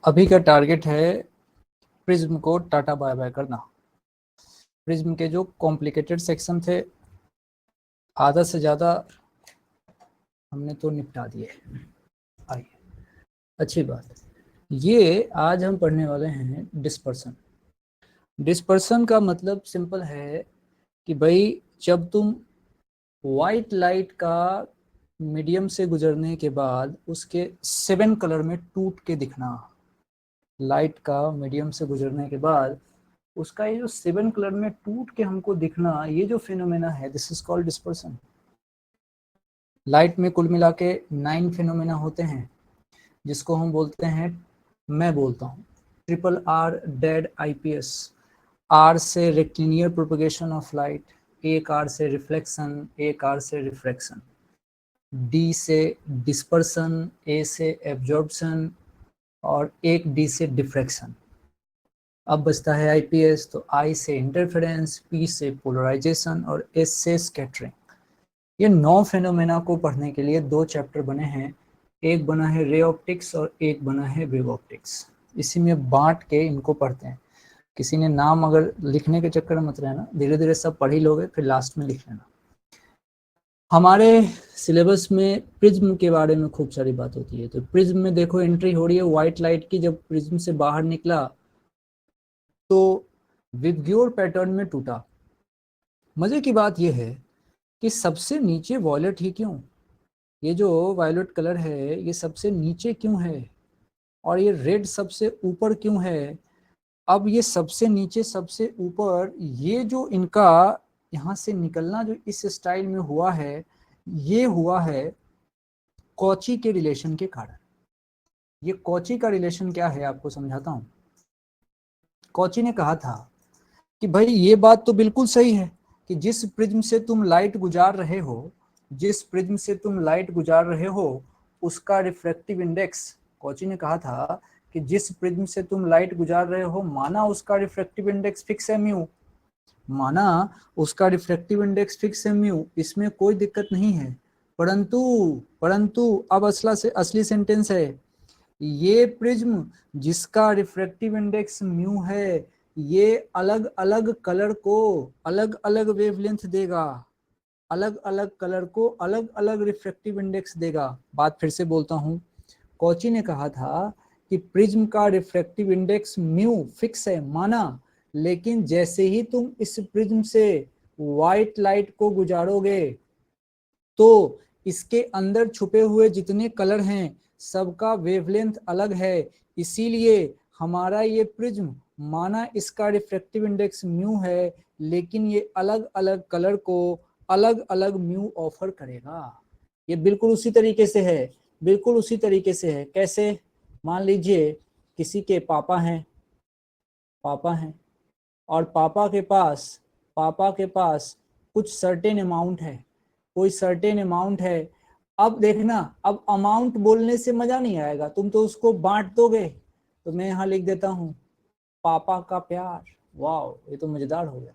अभी का टारगेट है प्रिज्म को टाटा बाय बाय करना। प्रिज्म के जो कॉम्प्लिकेटेड सेक्शन थे आधा से ज़्यादा हमने तो निपटा दिए। आइए, अच्छी बात। ये आज हम पढ़ने वाले हैं डिस्पर्सन। डिस्पर्सन का मतलब सिंपल है कि भाई जब तुम वाइट लाइट का मीडियम से गुजरने के बाद उसके 7 कलर में टूट के दिखना, लाइट का मीडियम से गुजरने के बाद उसका ये जो 7 कलर में टूट के हमको दिखना, ये जो फिनोमेना है, this is called dispersion. Light में कुल मिला के 9 फिनोमेना होते हैं जिसको हम बोलते हैं, मैं बोलता हूँ triple R dead IPS. R से रेक्टिलिनियर प्रोपगेशन ऑफ लाइट, एक आर से रिफ्लेक्शन, एक आर से रिफ्रैक्शन, डी से डिस्पर्सन, ए से एब्जॉर्प्शन और एक डी से डिफ्रैक्शन। अब बचता है आईपीएस, तो आई से इंटरफेरेंस, पी से पोलराइजेशन और एस से स्कैटरिंग। ये 9 फिनोमेना को पढ़ने के लिए 2 चैप्टर बने हैं, एक बना है रे ऑप्टिक्स और एक बना है वेव ऑप्टिक्स। इसी में बांट के इनको पढ़ते हैं। किसी ने नाम अगर लिखने के चक्कर में मत रहना, धीरे धीरे सब पढ़ ही लोगे, फिर लास्ट में लिख लेना। हमारे सिलेबस में प्रिज्म के बारे में खूब सारी बात होती है। तो प्रिज्म में देखो एंट्री हो रही है व्हाइट लाइट की। जब प्रिज्म से बाहर निकला तो विबग्योर पैटर्न में टूटा। मजे की बात यह है कि सबसे नीचे वॉयलेट ही क्यों? ये जो वायलेट कलर है ये सबसे नीचे क्यों है और ये रेड सबसे ऊपर क्यों है? अब ये सबसे नीचे सबसे ऊपर, ये जो इनका यहाँ से निकलना जो इस स्टाइल में हुआ है, ये हुआ है कॉची के रिलेशन के कारण। ये कॉची का रिलेशन क्या है आपको समझाता हूँ। कॉची ने कहा था कि भाई ये बात तो बिल्कुल सही है कि जिस प्रिज्म से तुम लाइट गुजार रहे हो, जिस प्रिज्म से तुम लाइट गुजार रहे हो उसका रिफ्रैक्टिव इंडेक्स, कॉची ने कहा था कि जिस प्रिज्म से तुम लाइट गुजार रहे हो माना उसका रिफ्रैक्टिव इंडेक्स फिक्स है म्यू, माना उसका रिफ्रैक्टिव इंडेक्स फिक्स है म्यू, इसमें कोई दिक्कत नहीं है। परंतु परंतु अब असली सेंटेंस है, ये प्रिज्म जिसका रिफ्रैक्टिव इंडेक्स म्यू है ये अलग अलग कलर को अलग अलग वेवलेंथ देगा, अलग अलग कलर को अलग अलग रिफ्रैक्टिव इंडेक्स देगा। बात फिर से बोलता हूं, कॉची ने कहा था कि प्रिज्म का रिफ्रैक्टिव इंडेक्स म्यू फिक्स है माना, लेकिन जैसे ही तुम इस प्रिज्म से व्हाइट लाइट को गुजारोगे तो इसके अंदर छुपे हुए जितने कलर हैं सबका वेवलेंथ अलग है। इसीलिए हमारा ये प्रिज्म माना इसका रिफ्रैक्टिव इंडेक्स म्यू है, लेकिन ये अलग अलग कलर को अलग अलग म्यू ऑफर करेगा। ये बिल्कुल उसी तरीके से है, बिल्कुल उसी तरीके से है। कैसे? मान लीजिए किसी के पापा हैं, पापा हैं और पापा के पास कुछ सर्टेन अमाउंट है, कोई सर्टेन अमाउंट है। अब देखना, अब अमाउंट बोलने से मजा नहीं आएगा, तुम तो उसको बांट दोगे। तो मैं यहाँ लिख देता हूँ पापा का प्यार। वाह, ये तो मजेदार हो गया,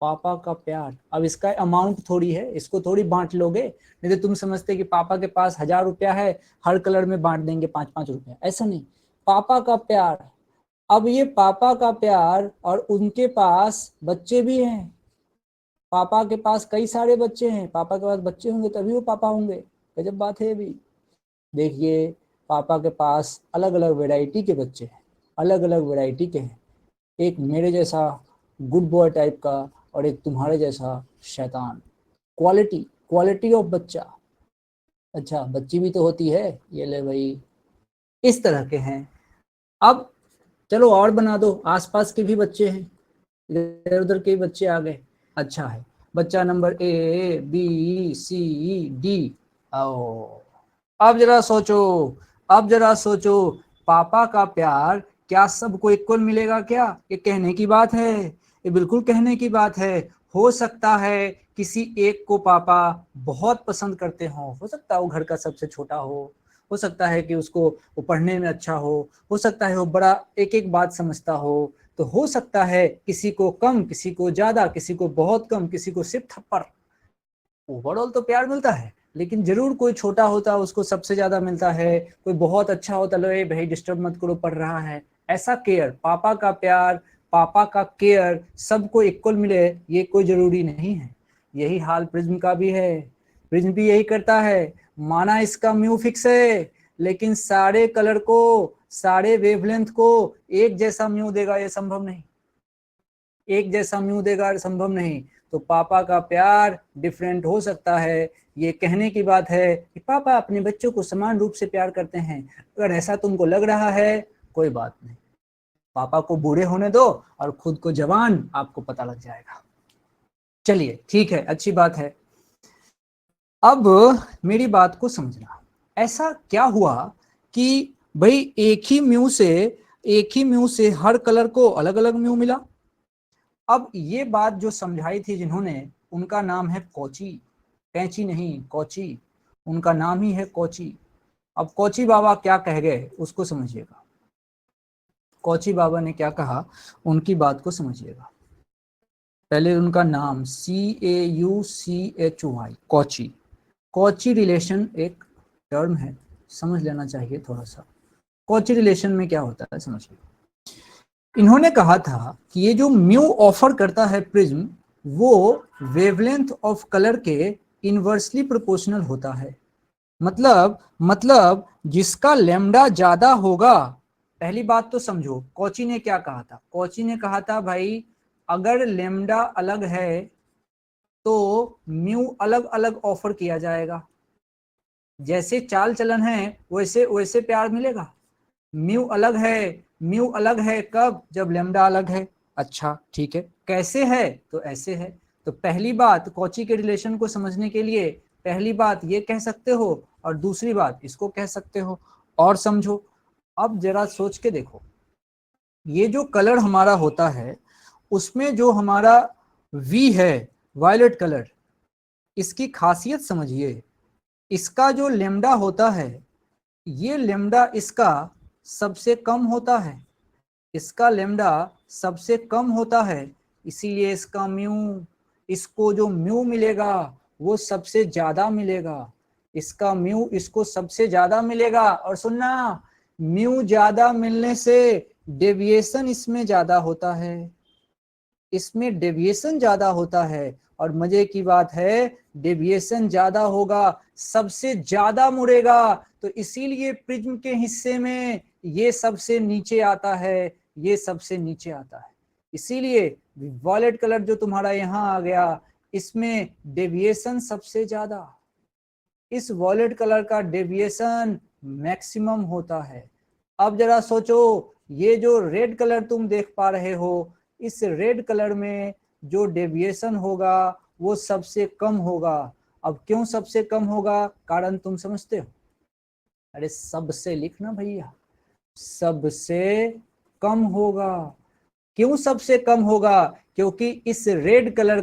पापा का प्यार। अब इसका अमाउंट थोड़ी है, इसको थोड़ी बांट लोगे। नहीं तो तुम समझते कि पापा के पास 1000 रुपया है, हर कलर में बांट देंगे 5-5 रुपया, ऐसा नहीं। पापा का प्यार। अब ये पापा का प्यार और उनके पास बच्चे भी हैं, पापा के पास कई सारे बच्चे हैं, पापा के पास बच्चे होंगे तभी वो पापा होंगे। गजब बात है। भी देखिए, पापा के पास अलग अलग वैरायटी के बच्चे हैं, अलग अलग वैरायटी के हैं। एक मेरे जैसा गुड बॉय टाइप का और एक तुम्हारे जैसा शैतान। क्वालिटी, क्वालिटी ऑफ बच्चा। अच्छा, बच्ची भी तो होती है, ये ले भाई, इस तरह के हैं। अब चलो और बना दो, आसपास के भी बच्चे हैं, इधर उधर के बच्चे आ गए। अच्छा है, बच्चा number A B C D. आओ, अब जरा सोचो, अब जरा सोचो, पापा का प्यार क्या सबको इक्वल मिलेगा क्या? ये कहने की बात है, ये बिल्कुल कहने की बात है। हो सकता है किसी एक को पापा बहुत पसंद करते हो सकता है वो घर का सबसे छोटा हो सकता है कि उसको वो पढ़ने में अच्छा हो सकता है वो बड़ा एक एक बात समझता तो हो सकता है किसी को कम, किसी को ज्यादा, किसी को बहुत कम, किसी को सिर्फ थप्पड़। ओवरऑल तो प्यार मिलता है, लेकिन जरूर कोई छोटा होता है उसको सबसे ज्यादा मिलता है, कोई बहुत अच्छा होता है भाई डिस्टर्ब मत करो पढ़ रहा है। ऐसा केयर, पापा का प्यार, पापा का केयर सबको इक्वल मिले ये कोई जरूरी नहीं है। यही हाल प्रिज्म का भी है, प्रिज्म भी यही करता है। माना इसका म्यू फिक्स है, लेकिन सारे कलर को, सारे वेवलेंथ को एक जैसा म्यू देगा ये संभव नहीं, एक जैसा म्यू देगा संभव नहीं। तो पापा का प्यार डिफरेंट हो सकता है। ये कहने की बात है कि पापा अपने बच्चों को समान रूप से प्यार करते हैं। अगर ऐसा तुमको लग रहा है कोई बात नहीं, पापा को बूढ़े होने दो और खुद को जवान, आपको पता लग जाएगा। चलिए ठीक है, अच्छी बात है। अब मेरी बात को समझना, ऐसा क्या हुआ कि भाई एक ही म्यू से हर कलर को अलग अलग म्यू मिला। अब ये बात जो समझाई थी जिन्होंने, उनका नाम है कौची, कैंची नहीं कौची, उनका नाम ही है कौची। अब कौची बाबा क्या कह गए उसको समझिएगा, कौची बाबा ने क्या कहा उनकी बात को समझिएगा। पहले उनका नाम CAUCHY, कौची। कौची रिलेशन एक टर्म है, समझ लेना चाहिए थोड़ा सा। कौची रिलेशन में क्या होता है समझिए। इन्होंने कहा था कि ये जो म्यू ऑफर करता है प्रिज्म, वो वेवलेंथ ऑफ कलर के इनवर्सली प्रोपोर्शनल होता है। मतलब जिसका लेमडा ज्यादा होगा, पहली बात तो समझो कौची ने क्या कहा था। कौची ने कहा था भाई अगर लेमडा अलग है तो म्यू अलग अलग ऑफर किया जाएगा, जैसे चाल चलन है वैसे वैसे प्यार मिलेगा। म्यू अलग है कब, जब लेमडा अलग है। अच्छा ठीक है, कैसे है तो ऐसे है। तो पहली बात कौची के रिलेशन को समझने के लिए पहली बात ये कह सकते हो और दूसरी बात इसको कह सकते हो। और समझो, अब जरा सोच के देखो, ये जो कलर हमारा होता है उसमें जो हमारा वी है वायलेट कलर, इसकी खासियत समझिए। इसका जो लेमडा होता है, ये लेमडा इसका सबसे कम होता है, इसका लेमडा सबसे कम होता है, इसीलिए इसका म्यू, इसको जो म्यू मिलेगा वो सबसे ज्यादा मिलेगा। इसका म्यू इसको सबसे ज्यादा मिलेगा। और सुनना, म्यू ज्यादा मिलने से डेविएशन इसमें ज्यादा होता है, इसमें डेविएशन ज्यादा होता है। और मजे की बात है डेविएशन ज्यादा होगा सबसे ज्यादा मुड़ेगा, तो इसीलिए प्रिज्म के हिस्से में ये सबसे नीचे आता है, ये सबसे नीचे आता है। इसीलिए वॉयलेट कलर जो तुम्हारा यहाँ आ गया, इसमें डेविएशन सबसे ज्यादा, इस वॉयलेट कलर का डेविएशन मैक्सिमम होता है। अब जरा सोचो, ये जो रेड कलर तुम देख पा रहे हो, इस रेड कलर में जो डेविएशन होगा वो सबसे कम होगा। अब क्यों सबसे कम होगा, कारण तुम समझते हो? अरे सबसे लिखना भैया, सबसे कम होगा। क्यों सबसे कम होगा? क्योंकि इस रेड कलर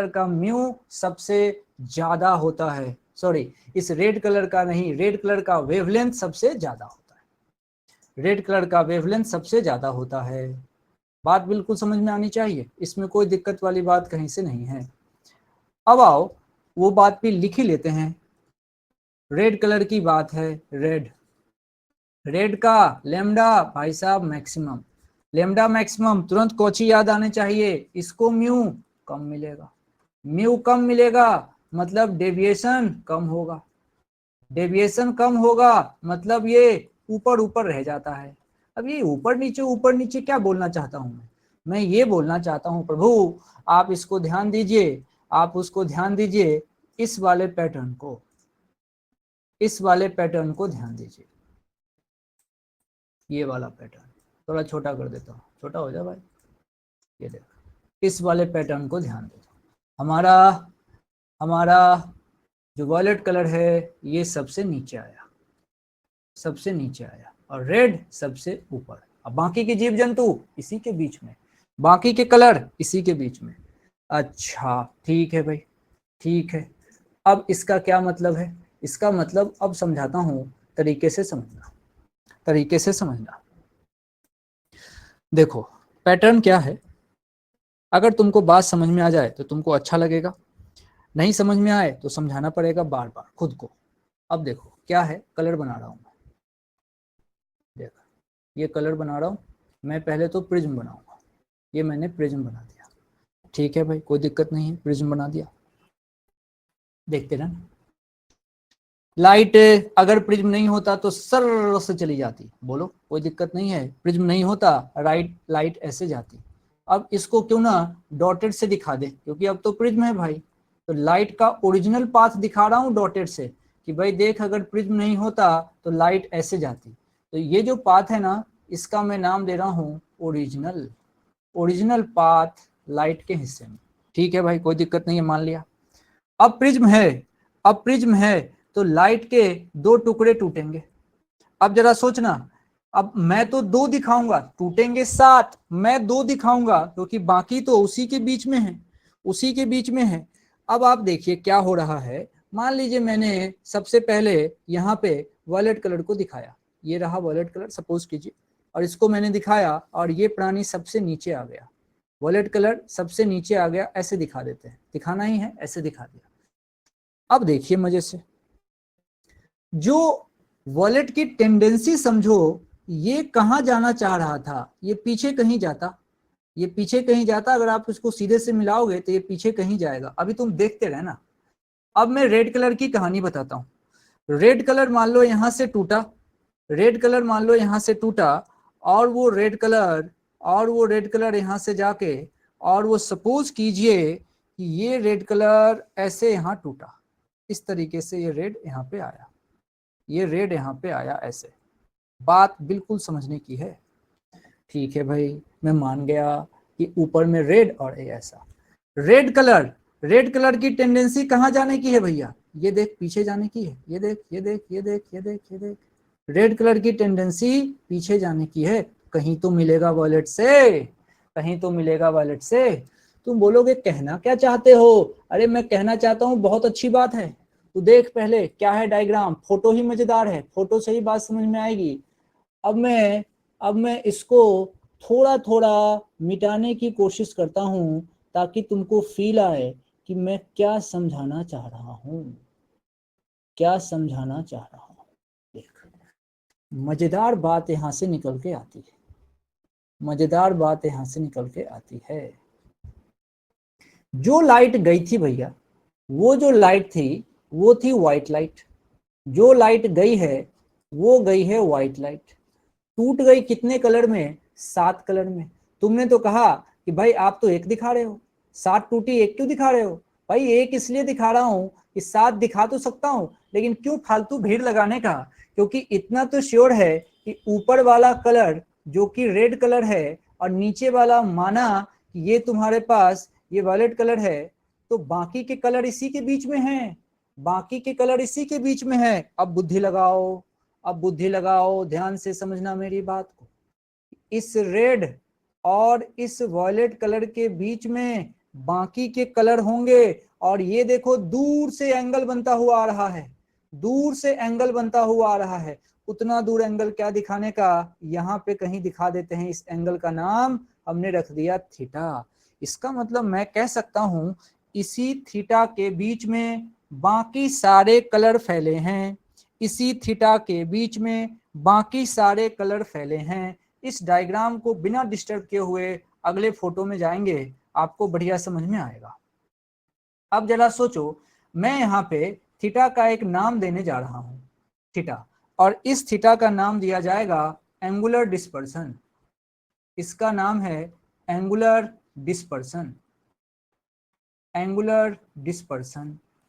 का म्यू सबसे ज्यादा होता है। सॉरी, इस रेड कलर का नहीं, रेड कलर का वेवलेंथ सबसे ज्यादा होता है, रेड कलर का वेवलेंथ सबसे ज्यादा होता है। बात बिल्कुल समझ में आनी चाहिए, इसमें कोई दिक्कत वाली बात कहीं से नहीं है। अब आओ वो बात भी लिख ही लेते हैं। रेड कलर की बात है, रेड का लेमडा भाई साहब मैक्सिमम, लेमडा मैक्सिमम तुरंत कौची याद आने चाहिए, इसको म्यू कम मिलेगा। म्यू कम मिलेगा मतलब डेविएशन कम होगा, डेविएशन कम होगा मतलब ये ऊपर ऊपर रह जाता है। अब ये ऊपर नीचे क्या बोलना चाहता हूं मैं ये बोलना चाहता हूं प्रभु, आप इसको ध्यान दीजिए, आप उसको ध्यान दीजिए, इस वाले पैटर्न को, इस वाले पैटर्न को ध्यान दीजिए। ये वाला पैटर्न थोड़ा छोटा कर देता हूँ, छोटा हो जाए भाई। ये देखो, इस वाले पैटर्न को ध्यान दो। हमारा जो वॉयलेट कलर है ये सबसे नीचे आया, सबसे नीचे आया, और रेड सबसे ऊपर। अब बाकी के जीव जंतु इसी के बीच में, बाकी के कलर इसी के बीच में। अच्छा ठीक है भाई, ठीक है। अब इसका क्या मतलब है? इसका मतलब अब समझाता हूं, तरीके से समझना, तरीके से समझना। देखो पैटर्न क्या है, अगर तुमको बात समझ में आ जाए तो तुमको अच्छा लगेगा, नहीं समझ में आए तो समझाना पड़ेगा बार बार खुद को। अब देखो क्या है, कलर बना रहा हूं मैं, देखो ये कलर बना रहा हूं मैं, पहले तो प्रिज्म बनाऊंगा, ये मैंने प्रिज्म बना दिया, ठीक है भाई कोई दिक्कत नहीं है, प्रिज्म बना दिया। देखते रहना, लाइट अगर प्रिज्म नहीं होता तो सर से चली जाती, बोलो कोई दिक्कत नहीं है, प्रिज्म नहीं होता लाइट ऐसे जाती। अब इसको क्यों ना डॉटेड से दिखा दे, क्योंकि अब तो प्रिज्म है भाई, तो लाइट का ओरिजिनल पाथ दिखा रहा हूं डॉटेड से कि भाई देख अगर प्रिज्म नहीं होता तो लाइट ऐसे जाती। तो ये जो पाथ है ना, इसका मैं नाम दे रहा हूं ओरिजिनल पाथ लाइट के हिस्से में, ठीक है भाई कोई दिक्कत नहीं है, मान लिया। अब प्रिज्म है तो लाइट के दो टुकड़े टूटेंगे। अब जरा सोचना, अब मैं तो दो दिखाऊंगा, टूटेंगे 7, मैं 2 दिखाऊंगा क्योंकि बाकी तो उसी के बीच में है। अब आप देखिए क्या हो रहा है, मान लीजिए मैंने सबसे पहले यहाँ पे वॉयलेट कलर को दिखाया, ये रहा वॉयलेट कलर सपोज कीजिए, और इसको मैंने दिखाया और ये प्राणी सबसे नीचे आ गया, वॉयलेट कलर सबसे नीचे आ गया, ऐसे दिखा देते हैं, दिखाना ही है ऐसे दिखा दिया। अब देखिए मजे से, जो वॉलेट की टेंडेंसी समझो, ये कहां जाना चाह रहा था, ये पीछे कहीं जाता, अगर आप इसको सीधे से मिलाओगे तो ये पीछे कहीं जाएगा, अभी तुम देखते रहना। अब मैं रेड कलर की कहानी बताता हूं। रेड कलर मान लो यहां से टूटा, और वो रेड कलर यहां से जाके, और वो सपोज कीजिए कि ये रेड कलर ऐसे यहां टूटा, इस तरीके से ये रेड यहाँ पे आया, ऐसे बात बिल्कुल समझने की है, ठीक है भाई मैं मान गया कि ऊपर में रेड और ये ऐसा। रेड कलर की टेंडेंसी कहाँ जाने की है भैया, ये देख पीछे जाने की है, ये देख रेड कलर की टेंडेंसी पीछे जाने की है, कहीं तो मिलेगा वॉलेट से। तुम बोलोगे कहना क्या चाहते हो, अरे मैं कहना चाहता हूँ बहुत अच्छी बात है, तू देख पहले क्या है डायग्राम, फोटो ही मजेदार है, फोटो से ही बात समझ में आएगी। अब मैं इसको थोड़ा थोड़ा मिटाने की कोशिश करता हूं ताकि तुमको फील आए कि मैं क्या समझाना चाह रहा हूं, देख मजेदार बात यहां से निकल के आती है, जो लाइट गई थी भैया, वो जो लाइट थी वो थी व्हाइट लाइट, जो लाइट गई है वो गई है व्हाइट लाइट, टूट गई कितने कलर में, 7 कलर में। तुमने तो कहा कि भाई आप तो एक दिखा रहे हो, 7 टूटी एक क्यों दिखा रहे हो, भाई एक इसलिए दिखा रहा हूं कि 7 दिखा तो सकता हूं, लेकिन क्यों फालतू भीड़ लगाने का, क्योंकि इतना तो श्योर है कि ऊपर वाला कलर जो कि रेड कलर है और नीचे वाला माना ये तुम्हारे पास ये वायलेट कलर है, तो बाकी के कलर इसी के बीच में है। अब बुद्धि लगाओ, ध्यान से समझना मेरी बात को, इस रेड और इस वॉयलेट कलर के बीच में बाकी के कलर होंगे, और ये देखो दूर से एंगल बनता हुआ आ रहा है, उतना दूर एंगल क्या दिखाने का, यहाँ पे कहीं दिखा देते हैं, इस एंगल का नाम हमने रख दिया थीटा। इसका मतलब मैं कह सकता हूं इसी थीटा के बीच में बाकी सारे कलर फैले हैं, इस डायग्राम को बिना डिस्टर्ब किए हुए अगले फोटो में जाएंगे, आपको बढ़िया समझ में आएगा। अब जरा सोचो, मैं यहाँ पे थीटा का एक नाम देने जा रहा हूँ, थीटा, और इस थीटा का नाम दिया जाएगा एंगुलर डिस्पर्सन, इसका नाम है एंगुलर डिस्पर्सन।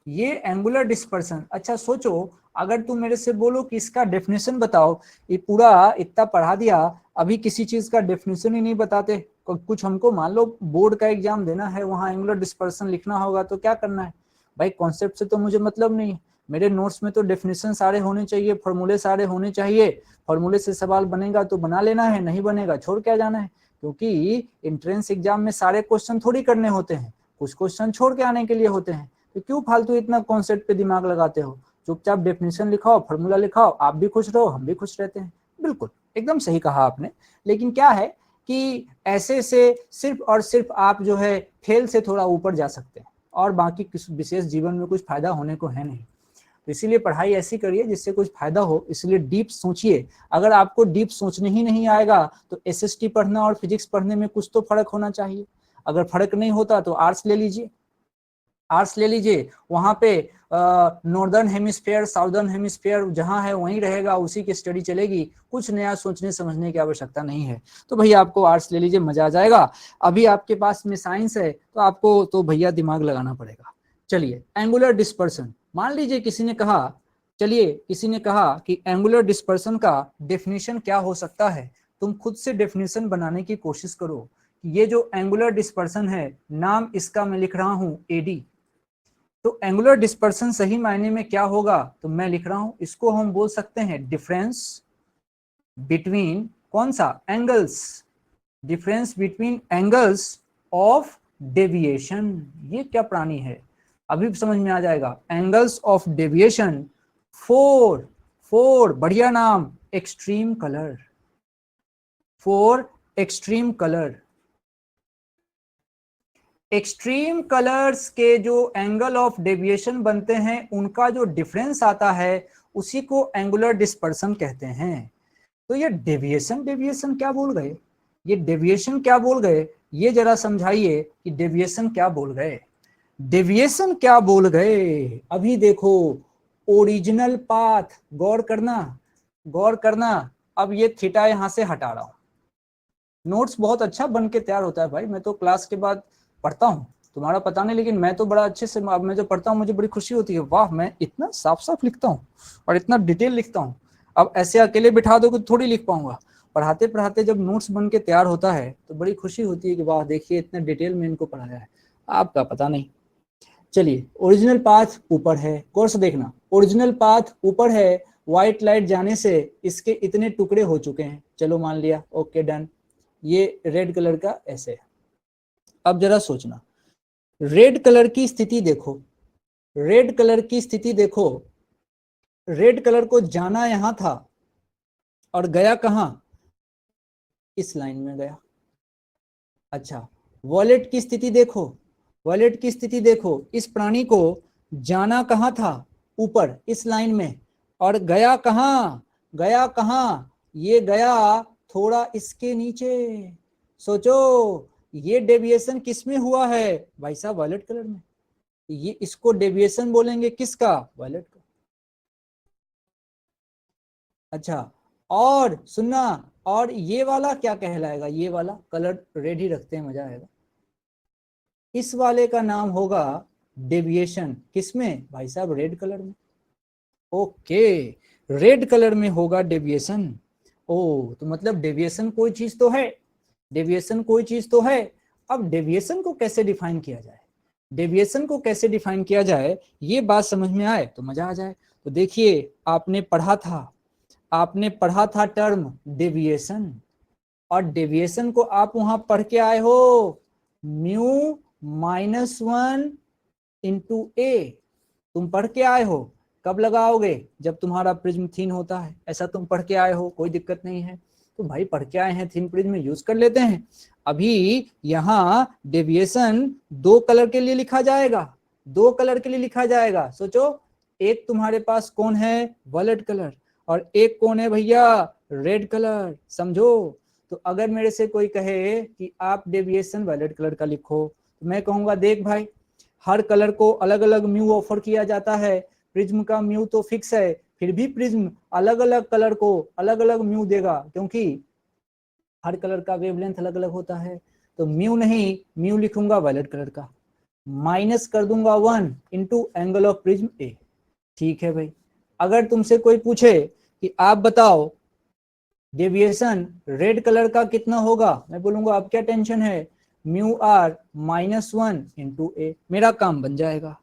ये एंगुलर डिस्पर्सन, अच्छा सोचो अगर तुम मेरे से बोलो कि इसका डेफिनेशन बताओ, ये पूरा इतना पढ़ा दिया, अभी किसी चीज का डेफिनेशन ही नहीं बताते, कुछ हमको मान लो बोर्ड का एग्जाम देना है, वहां एंगुलर डिस्पर्सन लिखना होगा, तो क्या करना है भाई, कॉन्सेप्ट से तो मुझे मतलब नहीं, मेरे नोट्स में तो डेफिनेशन सारे होने चाहिए, फॉर्मूले सारे होने चाहिए, फॉर्मूले से सवाल बनेगा तो बना लेना है, नहीं बनेगा छोड़ क्या जाना है, क्योंकि एंट्रेंस एग्जाम में सारे क्वेश्चन थोड़ी करने होते हैं, कुछ क्वेश्चन छोड़ के आने के लिए होते हैं, तो क्यों फालतू इतना कॉन्सेप्ट पे दिमाग लगाते हो, चुपचाप डेफिनेशन लिखाओ, फॉर्मूला लिखाओ, आप भी खुश रहो हम भी खुश रहते हैं। बिल्कुल एकदम सही कहा आपने, लेकिन क्या है कि ऐसे से सिर्फ और सिर्फ आप जो है फेल से थोड़ा ऊपर जा सकते हैं, और बाकी किस विशेष जीवन में कुछ फायदा होने को है नहीं। तो इसीलिए पढ़ाई ऐसी करिए जिससे कुछ फायदा हो, इसलिए डीप सोचिए। अगर आपको डीप सोचने ही नहीं आएगा तो एसएसटी पढ़ना और फिजिक्स पढ़ने में कुछ तो फर्क होना चाहिए। अगर फर्क नहीं होता तो आर्ट्स ले लीजिए, आर्ट्स ले लीजिए, वहां पे नॉर्दर्न हेमिस्फीयर साउदर्न हेमिस्फीयर जहां है वहीं रहेगा, उसी की स्टडी चलेगी, कुछ नया सोचने समझने की आवश्यकता नहीं है। तो भैया आपको आर्ट्स ले लीजिए, मजा आ जाएगा। अभी आपके पास में साइंस है तो आपको तो भैया दिमाग लगाना पड़ेगा। चलिए, एंगुलर डिस्पर्सन, मान लीजिए किसी ने कहा, चलिए किसी ने कहा कि एंगुलर डिस्पर्सन का डेफिनेशन क्या हो सकता है। तुम खुद से डेफिनेशन बनाने की कोशिश करो। ये जो एंगुलर डिस्पर्सन है, नाम इसका मैं लिख रहा हूं एडी। तो एंगुलर डिस्पर्सन सही मायने में क्या होगा, तो मैं लिख रहा हूं, इसको हम बोल सकते हैं डिफरेंस बिटवीन कौन सा angles, difference between angles of deviation. ये क्या प्राणी है, अभी समझ में आ जाएगा। एंगल्स ऑफ डेविएशन फोर बढ़िया नाम, extreme colour, for extreme colour. Extreme colours के जो एंगल ऑफ डेविएशन बनते हैं उनका जो डिफरेंस आता है उसी को एंगुलर डिस्पर्सन कहते हैं। तो ये डेविएशन क्या बोल गए, ये डेविएशन क्या बोल गए, ये जरा समझाइए कि डेविएशन क्या बोल गए, डेविएशन क्या बोल गए। अभी देखो ओरिजिनल पाथ, गौर करना गौर करना। अब ये थीटा यहां से हटा रहा हूं। नोट्स बहुत अच्छा बन के तैयार होता है भाई, मैं तो क्लास के बाद पढ़ता हूँ, तुम्हारा पता नहीं, लेकिन मैं तो बड़ा अच्छे से, मैं जो पढ़ता हूँ मुझे बड़ी खुशी होती है, वाह मैं इतना साफ साफ लिखता हूँ और इतना डिटेल लिखता हूँ। अब ऐसे अकेले बिठा दो तो थोड़ी लिख पाऊंगा, पढ़ाते पढ़ाते जब नोट्स बन के तैयार होता है तो बड़ी खुशी होती है कि वाह देखिए इतना डिटेल में इनको पढ़ाया है, आपका पता नहीं। चलिए, ओरिजिनल पाथ ऊपर है, कोर्स देखना, ओरिजिनल पाथ ऊपर है, व्हाइट लाइट जाने से इसके इतने टुकड़े हो चुके हैं, चलो मान लिया, ओके डन। ये रेड कलर का ऐसे है। अब जरा सोचना, रेड कलर की स्थिति देखो, रेड कलर की स्थिति देखो, रेड कलर को जाना यहां था और गया कहां, इस लाइन में गया। अच्छा, वॉलेट की स्थिति देखो, वॉलेट की स्थिति देखो, इस प्राणी को जाना कहां था, ऊपर इस लाइन में, और गया कहां, गया कहां, ये गया थोड़ा इसके नीचे। सोचो ये डेविएशन किस में हुआ है भाई साहब, वॉलेट कलर में। ये इसको डेविएशन बोलेंगे किसका, वॉलेट का। अच्छा, और सुनना, और ये वाला क्या कहलाएगा, ये वाला कलर रेड ही रखते हैं, मजा आएगा। इस वाले का नाम होगा डेविएशन, किसमें भाई साहब, रेड कलर में। ओके, रेड कलर में होगा डेविएशन। ओ तो मतलब डेविएशन कोई चीज तो है, डेविएशन कोई चीज तो है। अब डेविएशन को कैसे डिफाइन किया जाए, डेविएशन को कैसे डिफाइन किया जाए, ये बात समझ में आए तो मजा आ जाए। तो देखिए आपने पढ़ा था, आपने पढ़ा था टर्म डेविएशन, और डेविएशन को आप वहां पढ़ के आए हो म्यू -1 इंटू ए, तुम पढ़ के आए हो। कब लगाओगे, जब तुम्हारा प्रिज्म थीन होता है, ऐसा तुम पढ़ के आए हो, कोई दिक्कत नहीं है। तो भाई पढ़ के आए हैं, थीन प्रिज्म यूज कर लेते हैं। अभी यहाँ डेविएशन दो कलर के लिए लिखा जाएगा, दो कलर के लिए लिखा जाएगा। सोचो, एक तुम्हारे पास कौन है, वॉलेट कलर, और एक कौन है भैया, रेड कलर, समझो। तो अगर मेरे से कोई कहे कि आप डेविएशन वॉलेट कलर का लिखो, तो मैं कहूंगा देख भाई, हर कलर को अलग अलग म्यू ऑफर किया जाता है, प्रिज्म का म्यू तो फिक्स है, फिर भी प्रिज्म अलग अलग कलर को अलग अलग म्यू देगा, क्योंकि हर कलर का वेवलेंथ अलग अलग होता है। तो म्यू नहीं, म्यू लिखूंगा वॉलेट कलर का, माइनस कर दूंगा 1 इंटू एंगल ऑफ प्रिज्म ए। ठीक है भाई, अगर तुमसे कोई पूछे कि आप बताओ डेविएशन रेड कलर का कितना होगा, मैं बोलूंगा अब क्या टेंशन है, म्यू आर -1 इंटू ए, मेरा काम बन जाएगा।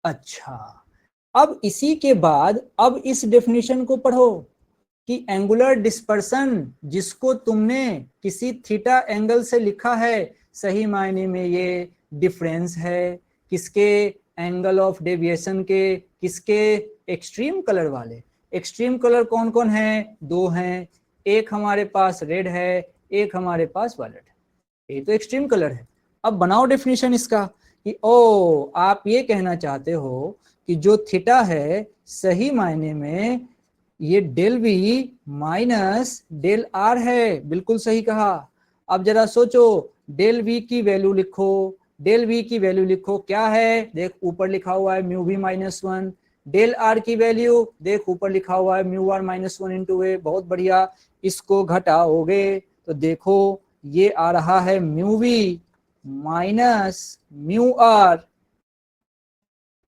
अच्छा, अब इसी के बाद अब इस डेफिनेशन को पढ़ो कि एंगुलर डिस्पर्सन जिसको तुमने किसी थीटा एंगल से लिखा है, सही मायने में ये डिफरेंस है किसके, एंगल ऑफ डेविएशन के, किसके, एक्सट्रीम कलर वाले। एक्सट्रीम कलर कौन कौन है, दो हैं, एक हमारे पास रेड है, एक हमारे पास वॉलेट है, ये तो एक्सट्रीम कलर है। अब बनाओ डेफिनेशन इसका कि ओ आप ये कहना चाहते हो कि जो थीटा है सही मायने में ये del v minus del r है। बिल्कुल सही कहा। अब जरा सोचो, डेल वी की वैल्यू लिखो, डेल वी की वैल्यू लिखो क्या है, देख ऊपर लिखा हुआ है mu we minus one. Del r की वैल्यू देख ऊपर लिखा हुआ है mu r minus one into a. बहुत बढ़िया, इसको घटाओगे तो देखो ये आ रहा है mu we minus mu r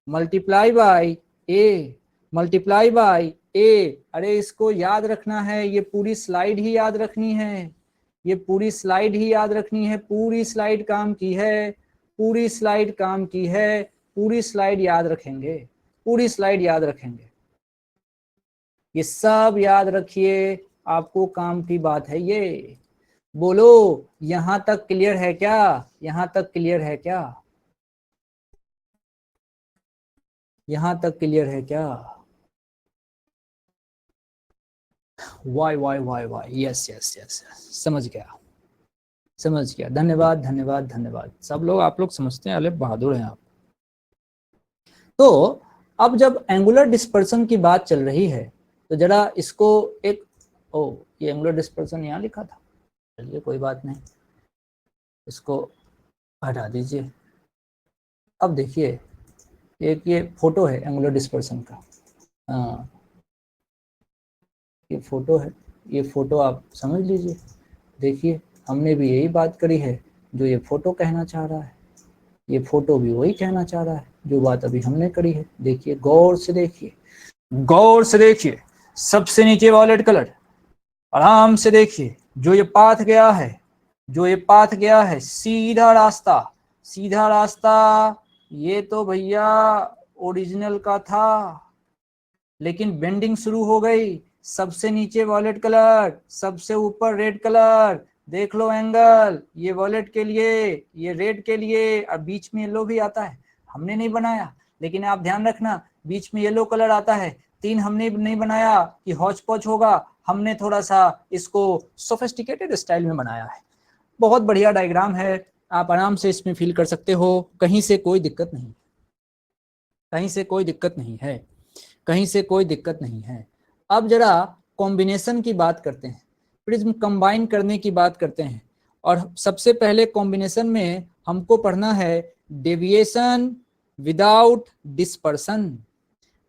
multiply by a, multiply by a. अरे इसको याद रखना है, ये पूरी स्लाइड ही याद रखनी है, ये पूरी स्लाइड ही याद रखनी है। पूरी स्लाइड काम की है, पूरी स्लाइड काम की है, पूरी स्लाइड याद रखेंगे, पूरी स्लाइड याद रखेंगे। ये सब याद रखिए, आपको काम की बात है ये। बोलो यहां तक क्लियर है क्या? यहां तक क्लियर है क्या? यहां तक क्लियर है क्या? Why why why why, yes yes yes, समझ गया, समझ गया। धन्यवाद धन्यवाद धन्यवाद। सब लोग, आप लोग समझते हैं, अले बहादुर हैं आप। तो अब जब एंगुलर डिस्पर्सन की बात चल रही है तो जरा इसको एक, ओ ये एंगुलर डिस्पर्सन यहाँ लिखा था, चलिए कोई बात नहीं, इसको हटा दीजिए। अब देखिए एक ये फोटो है एंगुलर डिस्पर्सन का, हाँ ये फोटो है, ये फोटो आप समझ लीजिए। देखिए हमने भी यही बात करी है जो ये फोटो कहना चाह रहा है, ये फोटो भी वही कहना चाह रहा है जो बात अभी हमने करी है। देखिए गौर से देखिए, गौर से देखिए, सबसे नीचे वॉलेट कलर, आराम से देखिए, जो ये पाथ गया है, जो ये पाथ गया है, सीधा रास्ता, सीधा रास्ता, ये तो भैया ओरिजिनल का था, लेकिन बेंडिंग शुरू हो गई। सबसे नीचे वॉलेट कलर, सबसे ऊपर रेड कलर, देख लो एंगल, ये वॉलेट के लिए, ये रेड के लिए, और बीच में येलो भी आता है। हमने नहीं बनाया, लेकिन आप ध्यान रखना बीच में येलो कलर आता है। तीन हमने नहीं बनाया कि हौच पौच होगा, हमने थोड़ा सा इसको सोफिस्टिकेटेड स्टाइल में बनाया है। बहुत बढ़िया डायग्राम है, आप आराम से इसमें फील कर सकते हो, कहीं से कोई दिक्कत नहीं, कहीं से कोई दिक्कत नहीं है, कहीं से कोई दिक्कत नहीं है। अब जरा कॉम्बिनेशन की बात करते हैं, प्रिज्म कंबाइन करने की बात करते हैं। और सबसे पहले कॉम्बिनेशन में हमको पढ़ना है deviation without dispersion,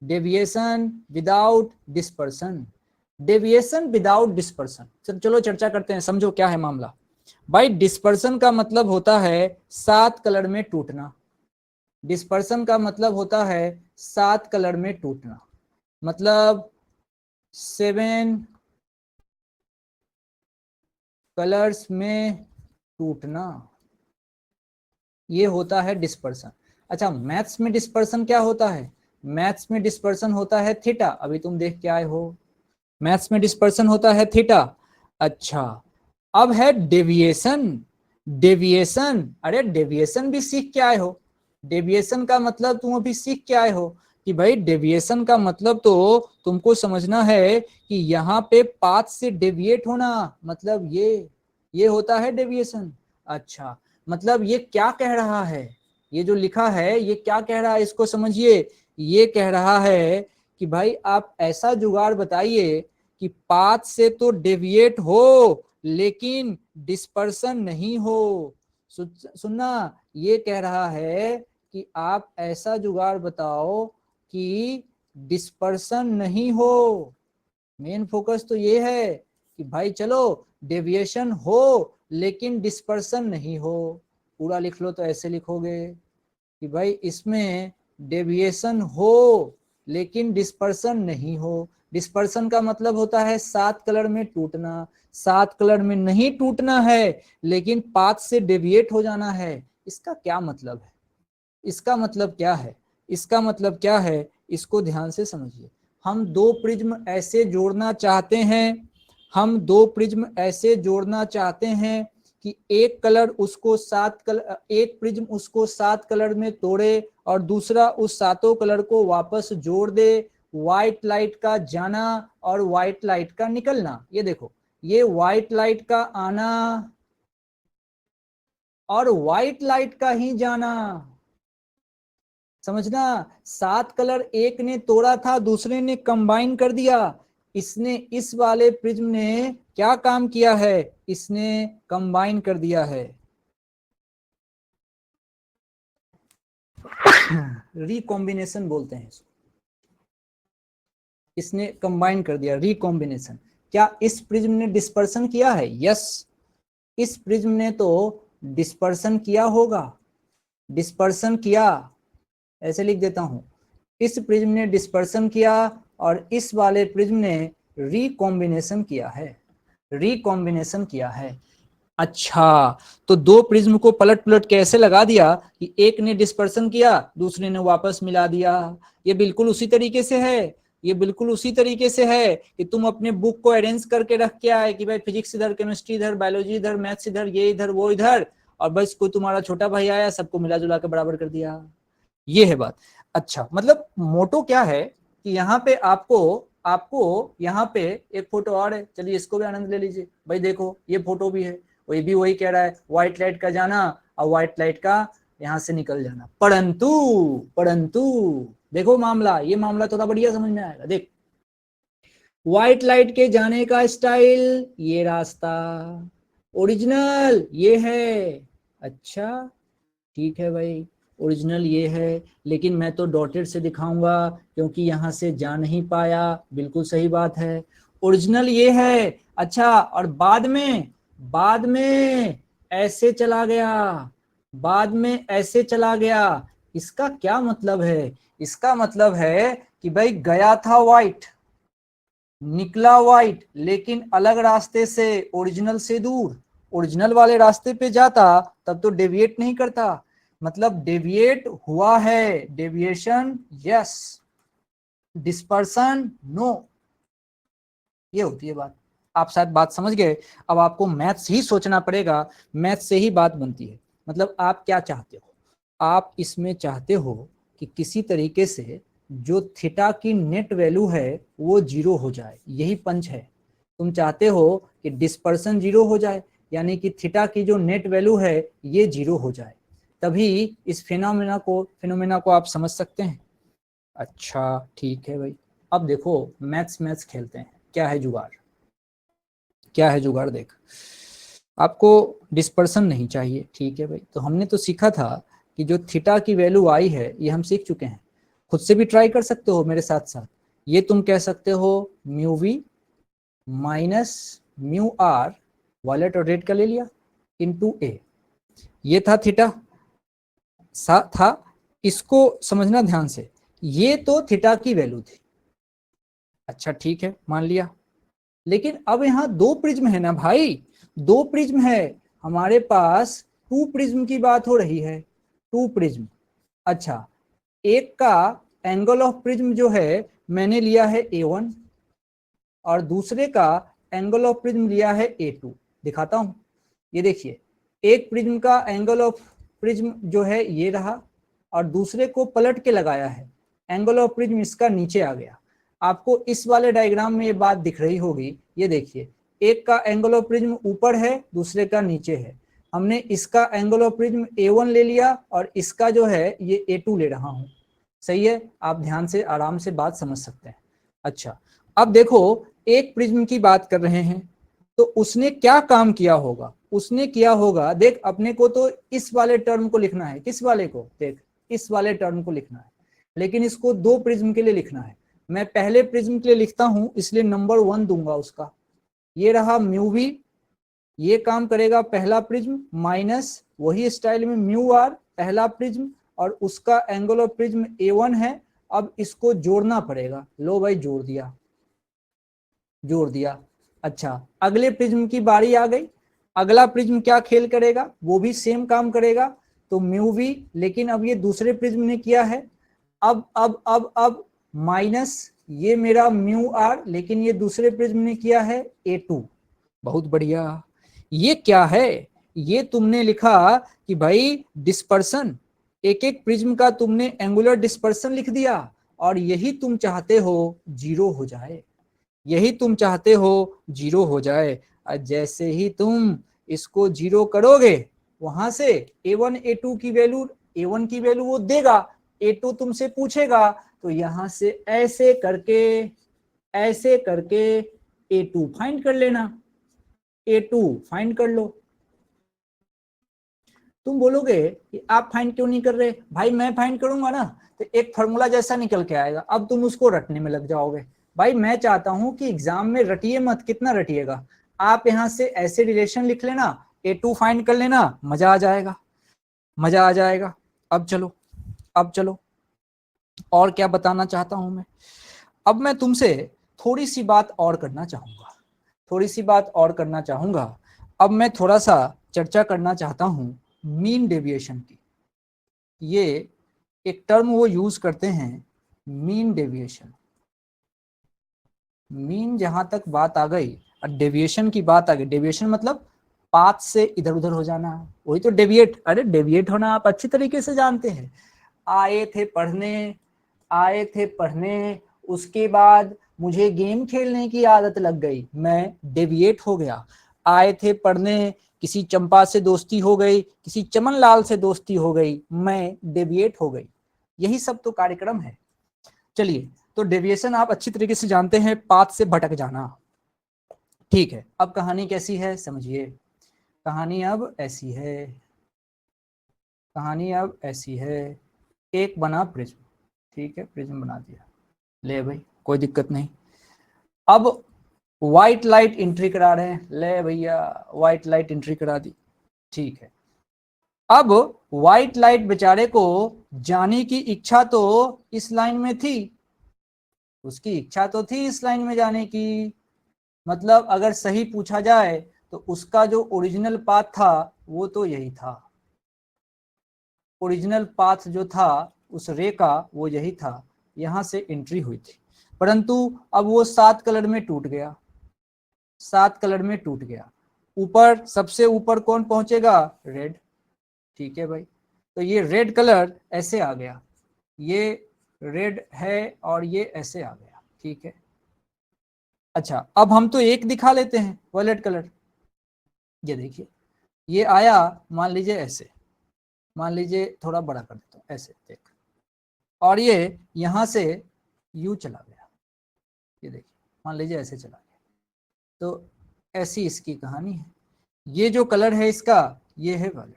deviation without dispersion, deviation without dispersion. चलो चर्चा करते हैं, समझो क्या है मामला। भाई डिस्पर्सन का मतलब होता है 7 कलर में टूटना, डिस्पर्सन का मतलब होता है 7 कलर में टूटना, मतलब 7 कलर्स में टूटना, ये होता है डिस्पर्सन। अच्छा मैथ्स में डिस्पर्सन क्या होता है? मैथ्स में डिस्पर्सन होता है थीटा, अभी तुम देख के आए हो, मैथ्स में डिस्पर्सन होता है थीटा। अच्छा अब है डेविएशन, डेविएशन, अरे डेविएशन भी सीख के आए हो, डेविएशन का मतलब तुम अभी सीख के आए हो कि भाई डेविएशन का मतलब तो तुमको समझना है कि यहाँ पे पाथ से डेविएट होना, मतलब ये होता है डेविएशन। अच्छा मतलब ये क्या कह रहा है, ये जो लिखा है ये क्या कह रहा है, इसको समझिए। ये कह रहा है कि भाई आप ऐसा जुगाड़ बताइए कि पाथ से तो डेविएट हो लेकिन डिस्पर्सन नहीं हो। सुनना, ये कह रहा है कि आप ऐसा जुगाड़ बताओ कि डिस्पर्सन नहीं हो। मेन फोकस तो ये है कि भाई चलो डेविएशन हो लेकिन डिस्पर्सन नहीं हो। पूरा लिख लो तो ऐसे लिखोगे कि भाई इसमें डेविएशन हो लेकिन डिस्पर्सन नहीं हो। डिस्पर्सन का मतलब होता है 7 कलर में टूटना, 7 कलर में नहीं टूटना है लेकिन पाथ से डेविएट हो जाना है। इसका क्या मतलब है, इसका मतलब क्या है, इसका मतलब क्या है, इसको ध्यान से समझिए। हम दो प्रिज्म ऐसे जोड़ना चाहते हैं, हम दो प्रिज्म ऐसे जोड़ना चाहते हैं कि एक कलर उसको 7 कलर, एक प्रिज्म उसको 7 कलर में तोड़े और दूसरा उस 7 कलर को वापस जोड़ दे। व्हाइट लाइट का जाना और व्हाइट लाइट का निकलना, ये देखो ये व्हाइट लाइट का आना और व्हाइट लाइट का ही जाना, समझना, 7 कलर एक ने तोड़ा था, दूसरे ने कंबाइन कर दिया। इसने, इस वाले प्रिज्म ने क्या काम किया है, इसने कंबाइन कर दिया है। रिकॉम्बिनेशन बोलते हैं इसको, इसने कंबाइन कर दिया, रिकॉम्बिनेशन। क्या इस प्रिज्म ने डिस्पर्सन किया है? यस, इस प्रिज्म ने तो डिस्पर्सन किया होगा, डिस्पर्सन किया, ऐसे लिख देता हूं, इस प्रिज्म ने डिस्पर्सन किया और इस वाले प्रिज्म ने रिकॉम्बिनेशन किया है, रिकॉम्बिनेशन किया है। अच्छा, तो दो प्रिज्म को पलट पलट के ऐसे लगा दिया कि एक ने डिस्पर्सन किया, दूसरे ने वापस मिला दिया। ये बिल्कुल उसी तरीके से है, ये बिल्कुल उसी तरीके से है कि तुम अपने बुक को अरेंज करके रख के आए कि भाई फिजिक्स इधर, केमिस्ट्री इधर, बायोलॉजी इधर, मैथ्स इधर, ये इधर, वो इधर, और बस कोई तुम्हारा छोटा भाई आया, सबको मिला जुला के बराबर कर दिया। ये है बात। अच्छा, मतलब मोटो क्या है कि यहाँ पे आपको आपको यहाँ पे एक फोटो और है, चलिए इसको भी आनंद ले लीजिए। भाई देखो ये फोटो भी है, वो भी वही कह रहा है, व्हाइट लाइट का जाना और व्हाइट लाइट का यहाँ से निकल जाना। परंतु परंतु देखो मामला, ये मामला थोड़ा बढ़िया समझ में आएगा। देख, व्हाइट लाइट के जाने का स्टाइल ये रास्ता, ओरिजिनल ये है। अच्छा ठीक है भाई, ओरिजिनल ये है, लेकिन मैं तो डॉटेड से दिखाऊंगा क्योंकि यहाँ से जा नहीं पाया। बिल्कुल सही बात है, ओरिजिनल ये है। अच्छा, और बाद में ऐसे चला गया, बाद में ऐसे चला गया। इसका क्या मतलब है? इसका मतलब है कि भाई गया था व्हाइट, निकला व्हाइट, लेकिन अलग रास्ते से, ओरिजिनल से दूर। ओरिजिनल वाले रास्ते पे जाता तब तो डेविएट नहीं करता, मतलब डेविएट हुआ है, डेविएशन यस, डिस्पर्सन नो। ये होती है बात। आप शायद बात समझ गए। अब आपको मैथ्स ही सोचना पड़ेगा, मैथ्स से ही बात बनती है। मतलब आप क्या चाहते हो? आप इसमें चाहते हो कि किसी तरीके से जो थीटा की नेट वैल्यू है वो जीरो हो जाए, यही पंच है। तुम चाहते हो कि डिस्पर्सन जीरो हो जाए, यानी कि थीटा की जो नेट वैल्यू है ये जीरो हो जाए, तभी इस फिनोमेना को आप समझ सकते हैं। अच्छा ठीक है भाई, अब देखो मैथ्स खेलते हैं। क्या है जुगाड़, क्या है जुगाड़? देख, आपको डिस्पर्सन नहीं चाहिए, ठीक है भाई। तो हमने तो सीखा था कि जो थीटा की वैल्यू आई है ये हम सीख चुके हैं। खुद से भी ट्राई कर सकते हो मेरे साथ साथ। ये तुम कह सकते हो mu we minus mu R, violet और रेड का ले लिया, इनटू ए। ये था थीटा था, इसको समझना ध्यान से, ये तो थीटा की वैल्यू थी। अच्छा ठीक है, मान लिया। लेकिन अब यहाँ दो प्रिज्म है ना भाई, दो प्रिज्म है हमारे पास, टू प्रिज्म की बात हो रही है, टू प्रिज्म। अच्छा, एक का एंगल ऑफ प्रिज्म जो है मैंने लिया है A1 और दूसरे का एंगल ऑफ प्रिज्म लिया है A2। दिखाता हूं, ये देखिए, एक प्रिज्म का एंगल ऑफ प्रिज्म जो है ये रहा और दूसरे को पलट के लगाया है, एंगल ऑफ प्रिज्म इसका नीचे आ गया। आपको इस वाले डायग्राम में ये बात दिख रही होगी, ये देखिए, एक का एंगल ऑफ प्रिज्म ऊपर है, दूसरे का नीचे है। हमने इसका एंगल ऑफ प्रिज्म A1 ले लिया और इसका जो है ये A2 ले रहा हूं। सही है, आप ध्यान से आराम से बात समझ सकते हैं। अच्छा, अब देखो, एक प्रिज्म की बात कर रहे हैं तो उसने क्या काम किया होगा? उसने किया होगा, देख अपने को तो इस वाले टर्म को लिखना है, किस वाले को? देख, इस वाले टर्म को लिखना है, लेकिन इसको दो प्रिज्म के लिए लिखना है। मैं पहले प्रिज्म के लिए लिखता हूं, इसलिए नंबर 1 दूंगा उसका। ये रहा म्यू वी, ये काम करेगा पहला प्रिज्म, माइनस वही स्टाइल में म्यू आर पहला प्रिज्म, और उसका एंगल ऑफ प्रिज्म A1 है। अब इसको जोड़ना पड़ेगा, लो भाई जोड़ दिया, जोड़ दिया। अच्छा, अगले प्रिज्म की बारी आ गई। अगला प्रिज्म क्या खेल करेगा? वो भी सेम काम करेगा, तो म्यू वी, लेकिन अब ये दूसरे प्रिज्म ने किया है। अब माइनस ये मेरा म्यू आर, लेकिन ये दूसरे प्रिज्म ने किया है A2। बहुत बढ़िया। ये क्या है? ये तुमने लिखा कि भाई डिस्पर्सन, एक एक प्रिज्म का तुमने एंगुलर डिस्पर्सन लिख दिया, और यही तुम चाहते हो जीरो हो जाए, यही तुम चाहते हो जीरो हो जाए। और जैसे ही तुम इसको जीरो करोगे, वहां से A1 A2 की वैल्यू, A1 की वैल्यू वो देगा, A2 तुमसे पूछेगा तो यहां से ऐसे करके A2 फाइंड कर लेना, A2 फाइंड कर लो। तुम बोलोगे कि आप फाइंड क्यों नहीं कर रहे? भाई मैं फाइंड करूंगा ना तो एक फॉर्मूला जैसा निकल के आएगा, अब तुम उसको रटने में लग जाओगे। भाई मैं चाहता हूं कि एग्जाम में रटिए मत, कितना रटिएगा, आप यहां से ऐसे रिलेशन लिख लेना, A2 फाइंड कर लेना, मजा आ जाएगा, मजा आ जाएगा। अब चलो और क्या बताना चाहता हूं मैं, अब मैं तुमसे थोड़ी सी बात और करना चाहूंगा। अब मैं थोड़ा सा चर्चा करना चाहता हूं मीन डेविएशन की। ये एक टर्म वो यूज करते हैं, मीन डेविएशन। मीन जहां तक बात आ गई, और डेविएशन की बात आ गई, डेविएशन मतलब पाथ से इधर उधर हो जाना, वही तो डेविएट। अरे डेविएट होना आप अच्छी तरीके से जानते हैं। आए थे पढ़ने, उसके बाद मुझे गेम खेलने की आदत लग गई, मैं डेविएट हो गया। आए थे पढ़ने, किसी चंपा से दोस्ती हो गई, किसी चमन लाल से दोस्ती हो गई, मैं डेविएट हो गई। यही सब तो कार्यक्रम है। चलिए, तो डेविएशन आप अच्छी तरीके से जानते हैं, पाथ से भटक जाना। ठीक है, अब कहानी कैसी है समझिए। कहानी अब ऐसी है, एक बना प्रिज्म। ठीक है, प्रिज्म बना दिया, ले भाई कोई दिक्कत नहीं। अब व्हाइट लाइट एंट्री करा रहे हैं, ले भैया व्हाइट लाइट एंट्री करा दी। ठीक है, अब व्हाइट लाइट बेचारे को जाने की इच्छा तो इस लाइन में थी, उसकी इच्छा तो थी इस लाइन में जाने की। मतलब अगर सही पूछा जाए तो उसका जो ओरिजिनल पाथ था वो तो यही था, ओरिजिनल पाथ जो था उस रे का वो यही था, यहां से एंट्री हुई थी। परंतु अब वो 7 कलर में टूट गया, 7 कलर में टूट गया। ऊपर सबसे ऊपर कौन पहुंचेगा? रेड। ठीक है भाई, तो ये रेड कलर ऐसे आ गया, ये रेड है और ये ऐसे आ गया। ठीक है, अच्छा अब हम तो एक दिखा लेते हैं वॉयलेट कलर। ये देखिए, ये आया, मान लीजिए ऐसे, मान लीजिए थोड़ा बड़ा कर देता हूँ, ऐसे देख, और ये यहां से यू चला गया, ये देखिए मान लीजिए ऐसे चला गया। तो ऐसी इसकी कहानी है। ये जो कलर है इसका, ये है वॉयलेट,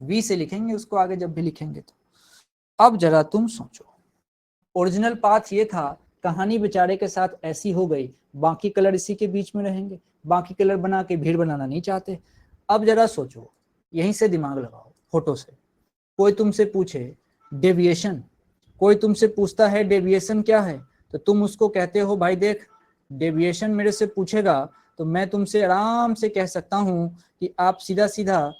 वी से लिखेंगे उसको आगे जब भी लिखेंगे तो। अब जरा तुम सोचो, ओरिजिनल पाथ ये था, कहानी बेचारे के साथ ऐसी हो गई, बाकी कलर इसी के बीच में रहेंगे, बाकी कलर बना के भीड़ बनाना नहीं चाहते। अब जरा सोचो, यहीं से दिमाग लगाओ, फोटो से कोई तुमसे पूछे डेविएशन, कोई तुमसे पूछता है डेविएशन क्या है, तो तुम उसको कहते हो भाई देख डेविएशन मेरे से पूछेगा तो मैं तुमसे आराम से कह सकता हूं कि आप सीधा सीधा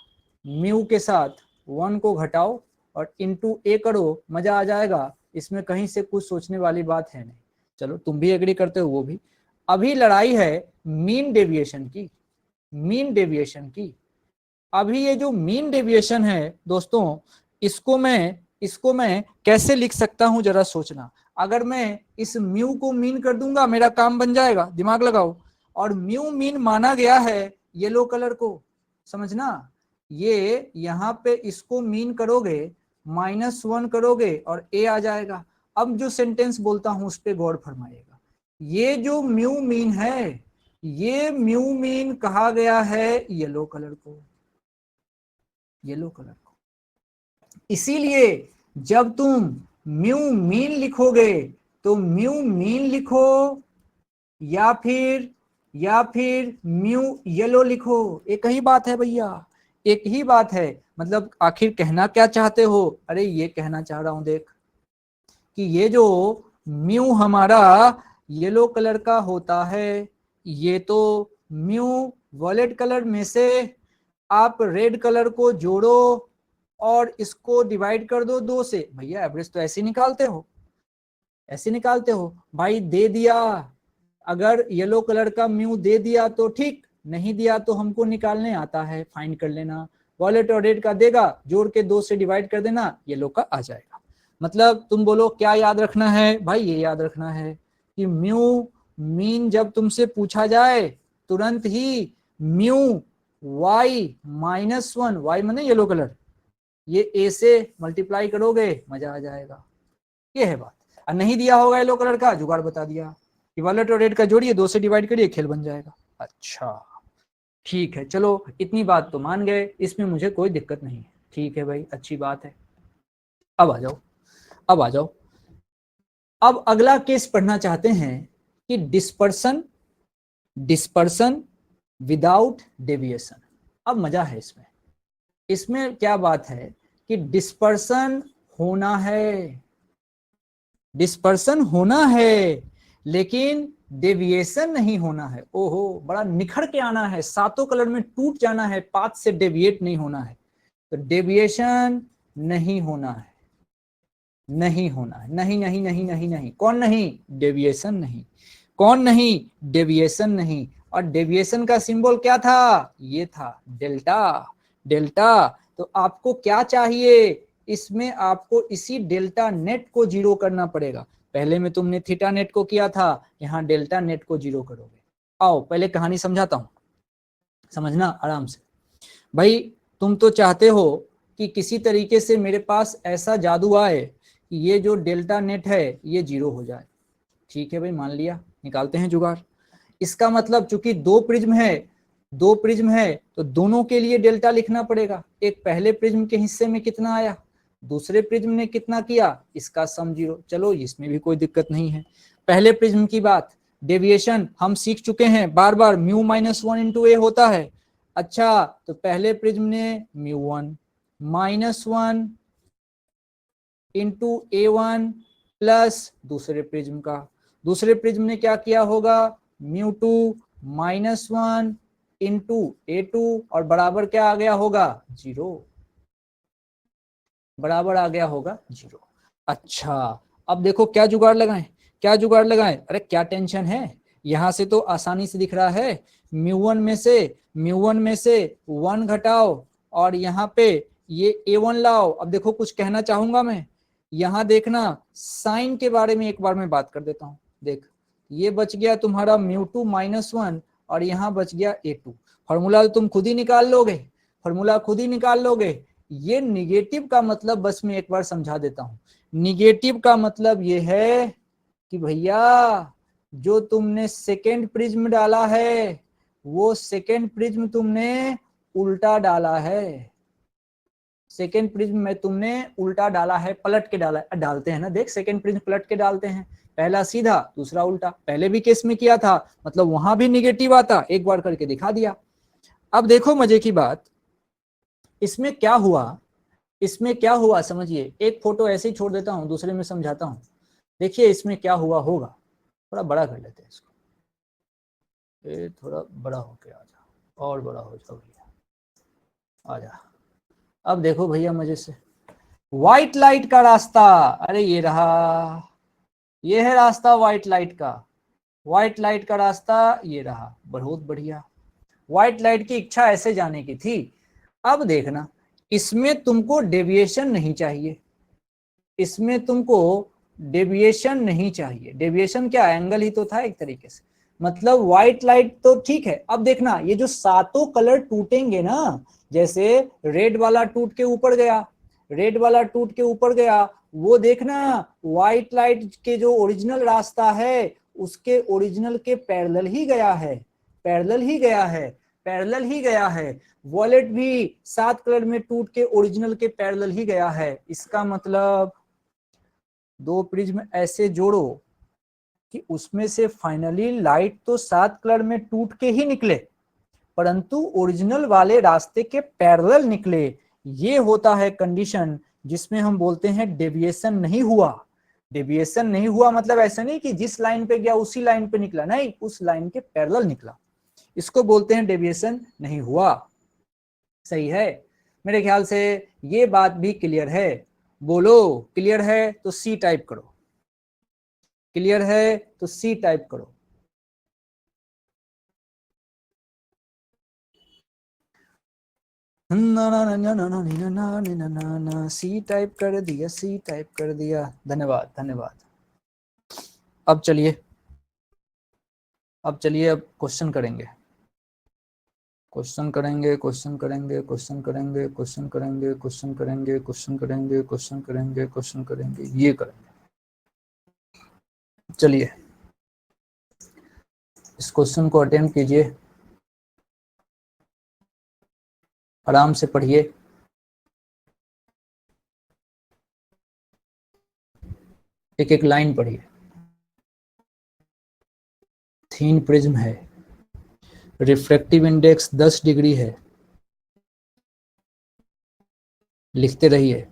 म्यू के साथ 1 को घटाओ और इनटू ए करो, मजा आ जाएगा, इसमें कहीं से कुछ सोचने वाली बात है नहीं। चलो तुम भी एग्री करते हो, वो भी। अभी लड़ाई है मीन डेविएशन की, मीन डेविएशन की। अभी ये जो मीन डेविएशन है दोस्तों, इसको मैं कैसे लिख सकता हूं जरा सोचना। अगर मैं इस म्यू को मीन कर दूंगा मेरा काम बन जाएगा, दिमाग लगाओ। और म्यू मीन माना गया है येलो कलर को, समझना। ये यहाँ पे इसको मीन करोगे, -1 करोगे और ए आ जाएगा। अब जो सेंटेंस बोलता हूं उस पर गौर फरमाइएगा। ये जो म्यू मीन है, ये म्यू मीन कहा गया है येलो कलर को, येलो कलर को। इसीलिए जब तुम म्यू मीन लिखोगे तो म्यू मीन लिखो या फिर म्यू येलो लिखो, एक ही बात है भैया, एक ही बात है। मतलब आखिर कहना क्या चाहते हो? अरे ये कहना चाह रहा हूं देख कि ये जो म्यू हमारा येलो कलर का होता है, ये तो म्यू वॉयलेट कलर में से आप रेड कलर को जोड़ो और इसको डिवाइड कर दो 2 से। भैया एवरेज तो ऐसे निकालते हो, ऐसे निकालते हो भाई, दे दिया अगर येलो कलर का म्यू दे दिया तो ठीक, नहीं दिया तो हमको निकालने आता है, फाइंड कर लेना। वॉयलेट और रेड का देगा, जोड़ के 2 से डिवाइड कर देना, येलो का आ जाएगा। मतलब तुम बोलो क्या याद रखना है? भाई ये याद रखना है कि म्यू मीन जब तुमसे पूछा जाए तुरंत ही म्यू y -1, y माने येलो कलर, ये ए से मल्टीप्लाई करोगे मजा आ जाएगा। ये है बात। और नहीं दिया होगा येलो कलर का, जुगाड़ बता दिया कि वायलेट और रेड का जोड़िए, 2 से डिवाइड करिए, खेल बन जाएगा। अच्छा ठीक है, चलो इतनी बात तो मान गए, इसमें मुझे कोई दिक्कत नहीं है। ठीक है भाई, अच्छी बात है। अब आ जाओ, अब आ जाओ। अब अगला केस पढ़ना चाहते हैं कि डिस्पर्सन, डिस्पर्सन विदाउट डेविएशन। अब मजा है इसमें। इसमें क्या बात है कि डिस्पर्सन होना है, डिस्पर्सन होना है, लेकिन डेविएशन नहीं होना है। ओहो, बड़ा निखर के आना है, सातों कलर में टूट जाना है, पाथ से डेविएट नहीं होना है। तो डेविएशन नहीं होना है, नहीं होना है, नहीं नहीं नहीं नहीं नहीं। कौन नहीं? डेविएशन नहीं। कौन नहीं? डेविएशन नहीं। और डेविएशन का सिंबल क्या था? ये था डेल्टा, डेल्टा। तो आपको क्या चाहिए इसमें? आपको इसी डेल्टा नेट को जीरो करना पड़ेगा। पहले में तुमने थीटा नेट को किया था, यहाँ डेल्टा नेट को जीरो करोगे। आओ पहले कहानी समझाता हूं, समझना आराम से। भाई तुम तो चाहते हो कि किसी तरीके से मेरे पास ऐसा जादू आए कि ये जो डेल्टा नेट है ये जीरो हो जाए। ठीक है भाई, मान लिया, निकालते हैं जुगाड़। इसका मतलब चूंकि दो प्रिज्म है, दो प्रिज्म है तो दोनों के लिए डेल्टा लिखना पड़ेगा। एक पहले प्रिज्म के हिस्से में कितना आया, दूसरे प्रिज्म ने कितना किया, इसका सम जीरो। चलो इसमें भी कोई दिक्कत नहीं है। पहले प्रिज्म की बात, डेविएशन हम सीख चुके हैं बार बार, म्यू माइनस 1 इंटू ए होता है। अच्छा, तो पहले प्रिज्म ने mu 1 minus 1 into A1 plus दूसरे प्रिज्म का, दूसरे प्रिज्म ने क्या किया होगा, म्यू 2 माइनस 1 इंटू A2 और बराबर क्या आ गया होगा, जीरो, बराबर आ गया होगा जीरो। अच्छा, अब देखो क्या जुगाड़ लगाएं, क्या जुगाड़ लगाएं? अरे क्या टेंशन है, यहां से तो आसानी से दिख रहा है। म्यू1 में से, म्यू1 में से 1 घटाओ और यहाँ पे ये A1 लाओ। अब देखो कुछ कहना चाहूंगा मैं, यहाँ देखना साइन के बारे में एक बार मैं बात कर देता हूँ। देख, ये बच गया तुम्हारा म्यू2 माइनस 1 और यहाँ बच गया A2। फॉर्मूला तुम खुद ही निकाल लोगे, फॉर्मूला खुद ही निकाल लोगे। ये निगेटिव का मतलब बस मैं एक बार समझा देता हूं। निगेटिव का मतलब ये है कि भैया जो तुमने सेकेंड प्रिज्म डाला है वो सेकेंड प्रिज्म तुमने उल्टा डाला है। सेकेंड प्रिज्म में तुमने उल्टा डाला है, पलट के डाला है। डालते हैं ना, देख सेकेंड प्रिज्म पलट के डालते हैं, पहला सीधा दूसरा उल्टा। पहले भी केस में किया था, मतलब वहां भी निगेटिव आता, एक बार करके दिखा दिया। अब देखो मजे की बात, इसमें क्या हुआ, इसमें क्या हुआ समझिए। एक फोटो ऐसे ही छोड़ देता हूं, दूसरे में समझाता हूं। देखिए इसमें क्या हुआ होगा, थोड़ा बड़ा कर लेते हैं इसको, ये थोड़ा बड़ा होके आ जा, और बड़ा हो जाओ भैया, आ जा। अब देखो भैया मजे से, व्हाइट लाइट का रास्ता, अरे ये रहा, ये है रास्ता व्हाइट लाइट का, व्हाइट लाइट का रास्ता ये रहा, बहुत बढ़िया। व्हाइट लाइट की इच्छा ऐसे जाने की थी। अब देखना, इसमें तुमको डेविएशन नहीं चाहिए, इसमें तुमको डेविएशन नहीं चाहिए। डेविएशन क्या, एंगल ही तो था एक तरीके से, मतलब व्हाइट लाइट तो ठीक है। अब देखना ये जो सातों कलर टूटेंगे ना, जैसे रेड वाला टूट के ऊपर गया, रेड वाला टूट के ऊपर गया, वो देखना व्हाइट लाइट के जो ओरिजिनल रास्ता है उसके ओरिजिनल के पैरेलल ही गया है, पैरेलल ही गया है, पैरेलल ही गया है। वॉलेट भी 7 कलर में टूट के ओरिजिनल के पैरेलल ही गया है। इसका मतलब दो प्रिज्म ऐसे जोड़ो कि उसमें से फाइनली लाइट तो 7 कलर में टूट के ही निकले, परंतु ओरिजिनल वाले रास्ते के पैरेलल निकले। ये होता है कंडीशन जिसमें हम बोलते हैं डेविएशन नहीं हुआ। डेविएशन नहीं हुआ मतलब ऐसा नहीं कि जिस लाइन पे गया उसी लाइन पे निकला, नहीं, उस लाइन के पैरेलल निकला, इसको बोलते हैं डेविएशन नहीं हुआ। सही है, मेरे ख्याल से ये बात भी क्लियर है। बोलो क्लियर है तो सी टाइप करो, क्लियर है तो सी टाइप करो। सी टाइप कर दिया, सी टाइप कर दिया, धन्यवाद धन्यवाद। अब चलिए, अब चलिए, अब क्वेश्चन करेंगे। क्वेश्चन करेंगे, क्वेश्चन करेंगे, क्वेश्चन करेंगे, क्वेश्चन करेंगे, क्वेश्चन करेंगे, क्वेश्चन करेंगे, क्वेश्चन करेंगे, क्वेश्चन करेंगे, ये करेंगे। चलिए इस क्वेश्चन को अटेम्प्ट कीजिए, आराम से पढ़िए। एक एक लाइन पढ़िए। थीन प्रिज्म है, रिफ्रैक्टिव इंडेक्स 10 डिग्री है, लिखते रहिए।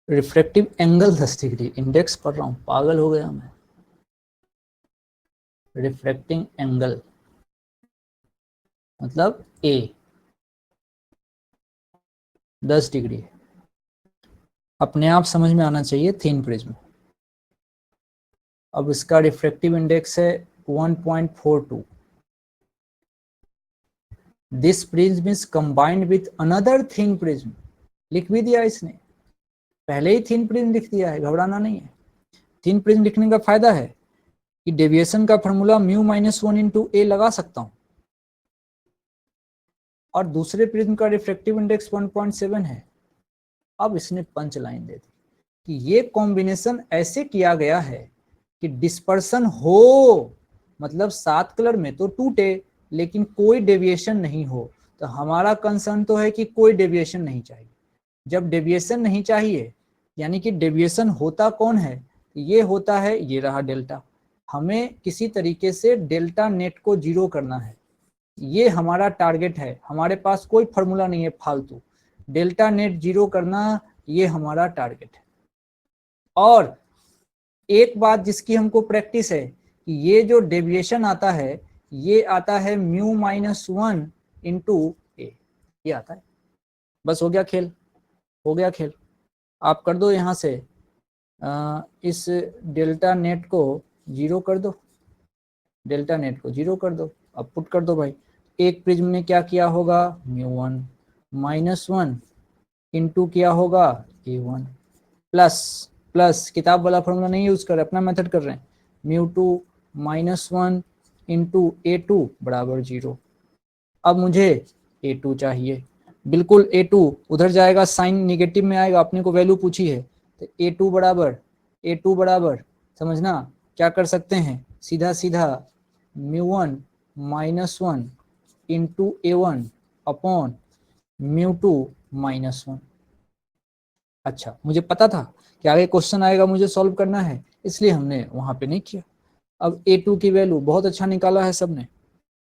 रिफ्रैक्टिव एंगल 10 डिग्री, इंडेक्स पढ़ रहा हूं, पागल हो गया मैं। रिफ्रैक्टिंग एंगल मतलब ए 10 डिग्री है। अपने आप समझ में आना चाहिए थीन प्रिज्म। अब इसका रिफ्रैक्टिव इंडेक्स है 1.42। This prism is combined with another thin prism. लिख भी दिया इसने, पहले ही थीन प्रिज्म लिख दिया है, घबराना नहीं है। थीन प्रिज्म लिखने का फायदा है कि डेविएशन का फॉर्मूला μ-1 इंटू ए लगा सकता हूं, और दूसरे प्रिज्म का रिफ्रैक्टिव इंडेक्स 1.7 है। अब इसने पंच लाइन दे दी कि ये कॉम्बिनेशन ऐसे किया गया है कि डिस्पर्सन हो, मतलब 7 कलर में तो टूटे लेकिन कोई डेविएशन नहीं हो। तो हमारा कंसर्न तो है कि कोई डेविएशन नहीं चाहिए। जब डेविएशन नहीं चाहिए, यानी कि डेविएशन होता कौन है, ये होता है, ये रहा डेल्टा। हमें किसी तरीके से डेल्टा नेट को जीरो करना है, ये हमारा टारगेट है। हमारे पास कोई फॉर्मूला नहीं है फालतू, डेल्टा नेट जीरो करना ये हमारा टारगेट है। और एक बात जिसकी हमको प्रैक्टिस है कि ये जो डेविएशन आता है, ये आता है μ-1 इंटू ए, ये आता है। बस हो गया खेल, हो गया खेल। आप कर दो यहाँ से इस डेल्टा नेट को जीरो कर दो, डेल्टा नेट को जीरो कर दो। अब पुट कर दो भाई, एक प्रिज्म ने क्या किया होगा, μ1 -1 इंटू किया होगा a1 प्लस प्लस, किताब वाला फॉर्मूला नहीं यूज कर रहे, अपना मेथड कर रहे हैं, μ2 -1 इंटू a2 बराबर 0। अब मुझे a2 चाहिए, बिल्कुल a2 उधर जाएगा, साइन निगेटिव में आएगा, अपने को वैल्यू पूछी है। तो a2 बराबर समझना क्या कर सकते हैं, सीधा सीधा μ1 -1 इंटू a1 अपॉन μ2 -1। अच्छा, मुझे पता था कि आगे क्वेश्चन आएगा, मुझे सॉल्व करना है, इसलिए हमने वहां पे नहीं किया। अब a2 की वैल्यू बहुत अच्छा निकाला है सबने,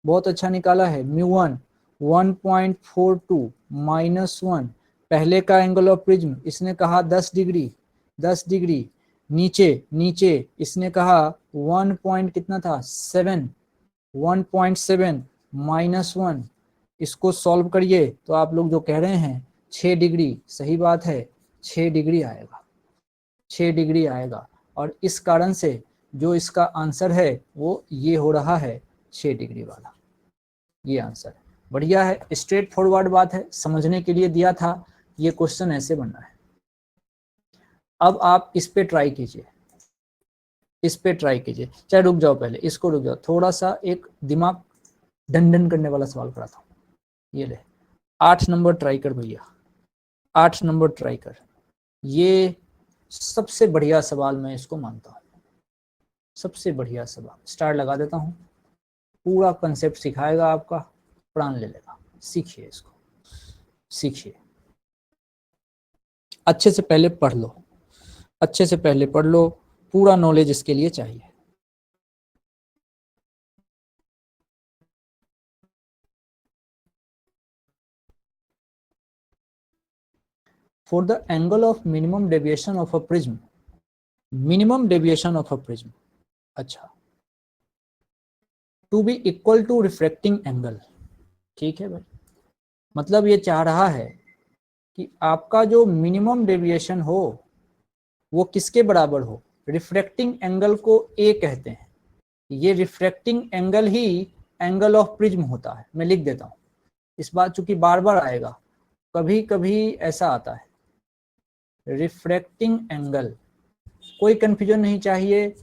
बहुत अच्छा निकाला है। μ1 1.42 -1, पहले का एंगल ऑफ प्रिज्म इसने कहा 10 डिग्री, 10 डिग्री। नीचे नीचे इसने कहा 1 पॉइंट कितना था 7, 1.7 -1। इसको सॉल्व करिए तो आप लोग जो कह रहे हैं 6 डिग्री, सही बात है, 6 डिग्री आएगा, 6 डिग्री आएगा। और इस कारण से जो इसका आंसर है वो ये हो रहा है 6 डिग्री वाला, ये आंसर है। बढ़िया है, स्ट्रेट फॉरवर्ड बात है, समझने के लिए दिया था, ये क्वेश्चन ऐसे बनना है। अब आप इस पे ट्राई कीजिए, इस पे ट्राई कीजिए, चाहे रुक जाओ, पहले इसको रुक जाओ, थोड़ा सा एक दिमाग डंडन करने वाला सवाल कराता हूँ। ये ले 8 नंबर ट्राई कर भैया, 8 नंबर ट्राई कर। ये सबसे बढ़िया सवाल मैं इसको मानता हूँ, सबसे बढ़िया सवाल। स्टार लगा देता हूँ, पूरा कंसेप्ट सिखाएगा, आपका प्राण ले लेगा। सीखिए इसको, सीखिए, अच्छे से पहले पढ़ लो, अच्छे से पहले पढ़ लो, पूरा नॉलेज इसके लिए चाहिए। For the angle of minimum deviation of a prism, minimum deviation of a prism, अच्छा, to be equal to refracting angle, ठीक है भाई। मतलब ये चाह रहा है कि आपका जो मिनिमम डेविएशन हो वो किसके बराबर हो, रिफ्रैक्टिंग एंगल को ए कहते हैं। ये refracting angle he angle of prism होता है। मैं लिख देता हूँ, इस बात चूंकि बार बार आएगा, कभी कभी ऐसा आता है, रिफ्रैक्टिंग एंगल, कोई कंफ्यूजन नहीं चाहिए,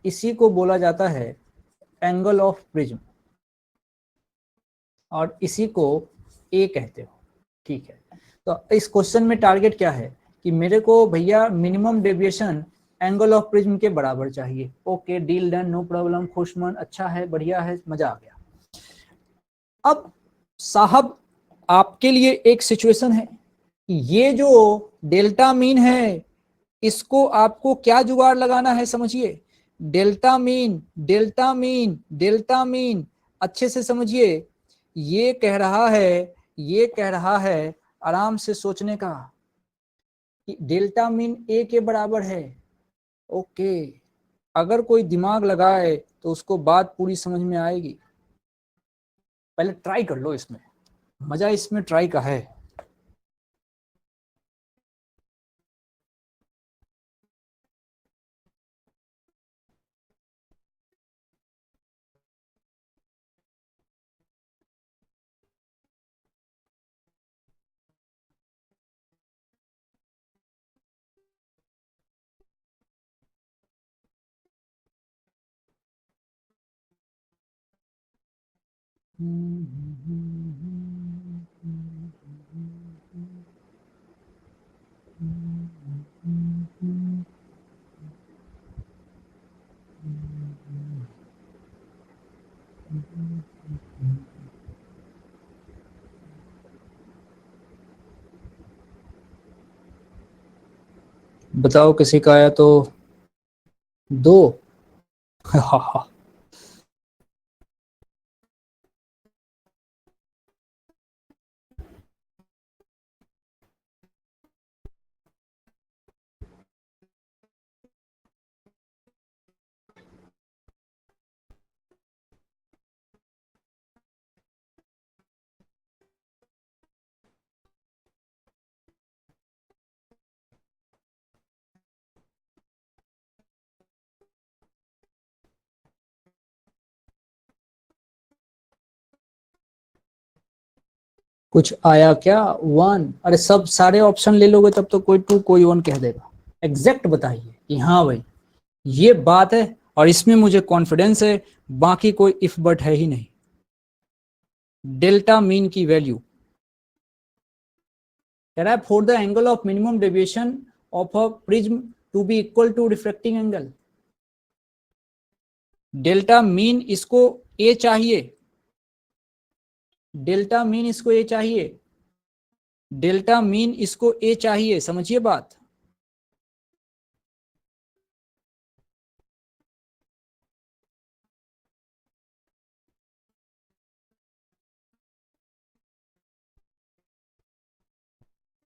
इसी को बोला जाता है एंगल ऑफ प्रिज्म। और इसी को ए कहते हो, ठीक है। तो इस क्वेश्चन में टारगेट क्या है कि मेरे को भैया minimum deviation angle of prism के बराबर चाहिए। Okay, deal done, no problem, खुशमन, अच्छा है, बढ़िया है, मजा आ गया। अब साहब आपके लिए एक सिचुएशन है कि ये जो डेल्टा मीन है इसको आपको क्या जुगाड़ लगाना है, समझिए। Delta mean, delta mean, delta mean, अच्छे से समझिए। ये कह रहा है, ये कह रहा है आराम से सोचने का कि डेल्टा मीन ए के बराबर है। ओके, अगर कोई दिमाग लगाए तो उसको बात पूरी समझ में आएगी। पहले ट्राई कर लो, इसमें मजा, इसमें ट्राई का है। बताओ, किसी का आया तो दो। कुछ आया क्या? वन? अरे सब सारे ऑप्शन ले लोगे तब तो कोई टू कोई वन कह देगा। एग्जैक्ट बताइए कि हाँ भाई ये बात है और इसमें मुझे कॉन्फिडेंस है, बाकी कोई इफ बट है ही नहीं। डेल्टा मीन की वैल्यू कह रहा है for the angle of minimum deviation of a prism to be equal to refracting angle. Delta mean इसको ए चाहिए, डेल्टा मीन इसको ए चाहिए, डेल्टा मीन इसको ए चाहिए, समझिए बात।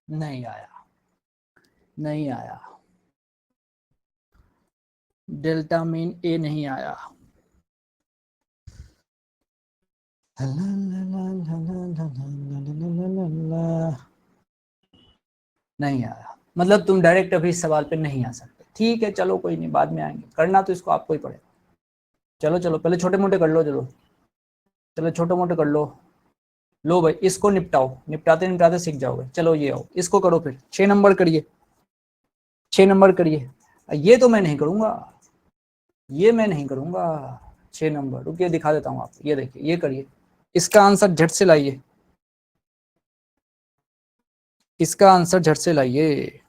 नहीं आया, नहीं आया, डेल्टा मीन ए नहीं आया। नहीं आया, मतलब तुम डायरेक्ट अभी इस सवाल पे नहीं आ सकते। ठीक है चलो कोई नहीं, बाद में आएंगे, करना तो इसको आपको ही पड़ेगा। चलो चलो पहले छोटे मोटे कर लो, चलो चलो छोटे मोटे कर लो। लो भाई इसको निपटाओ, निपटाते निपटाते सीख जाओगे। चलो ये आओ, इसको करो, फिर 6 नंबर करिए, 6 नंबर करिए। ये तो मैं नहीं करूंगा, ये मैं नहीं करूंगा। 6 नंबर रुकिए, दिखा देता हूँ आपको, ये देखिए, ये करिए। इसका आंसर झट से लाइए, इसका आंसर झट से लाइए।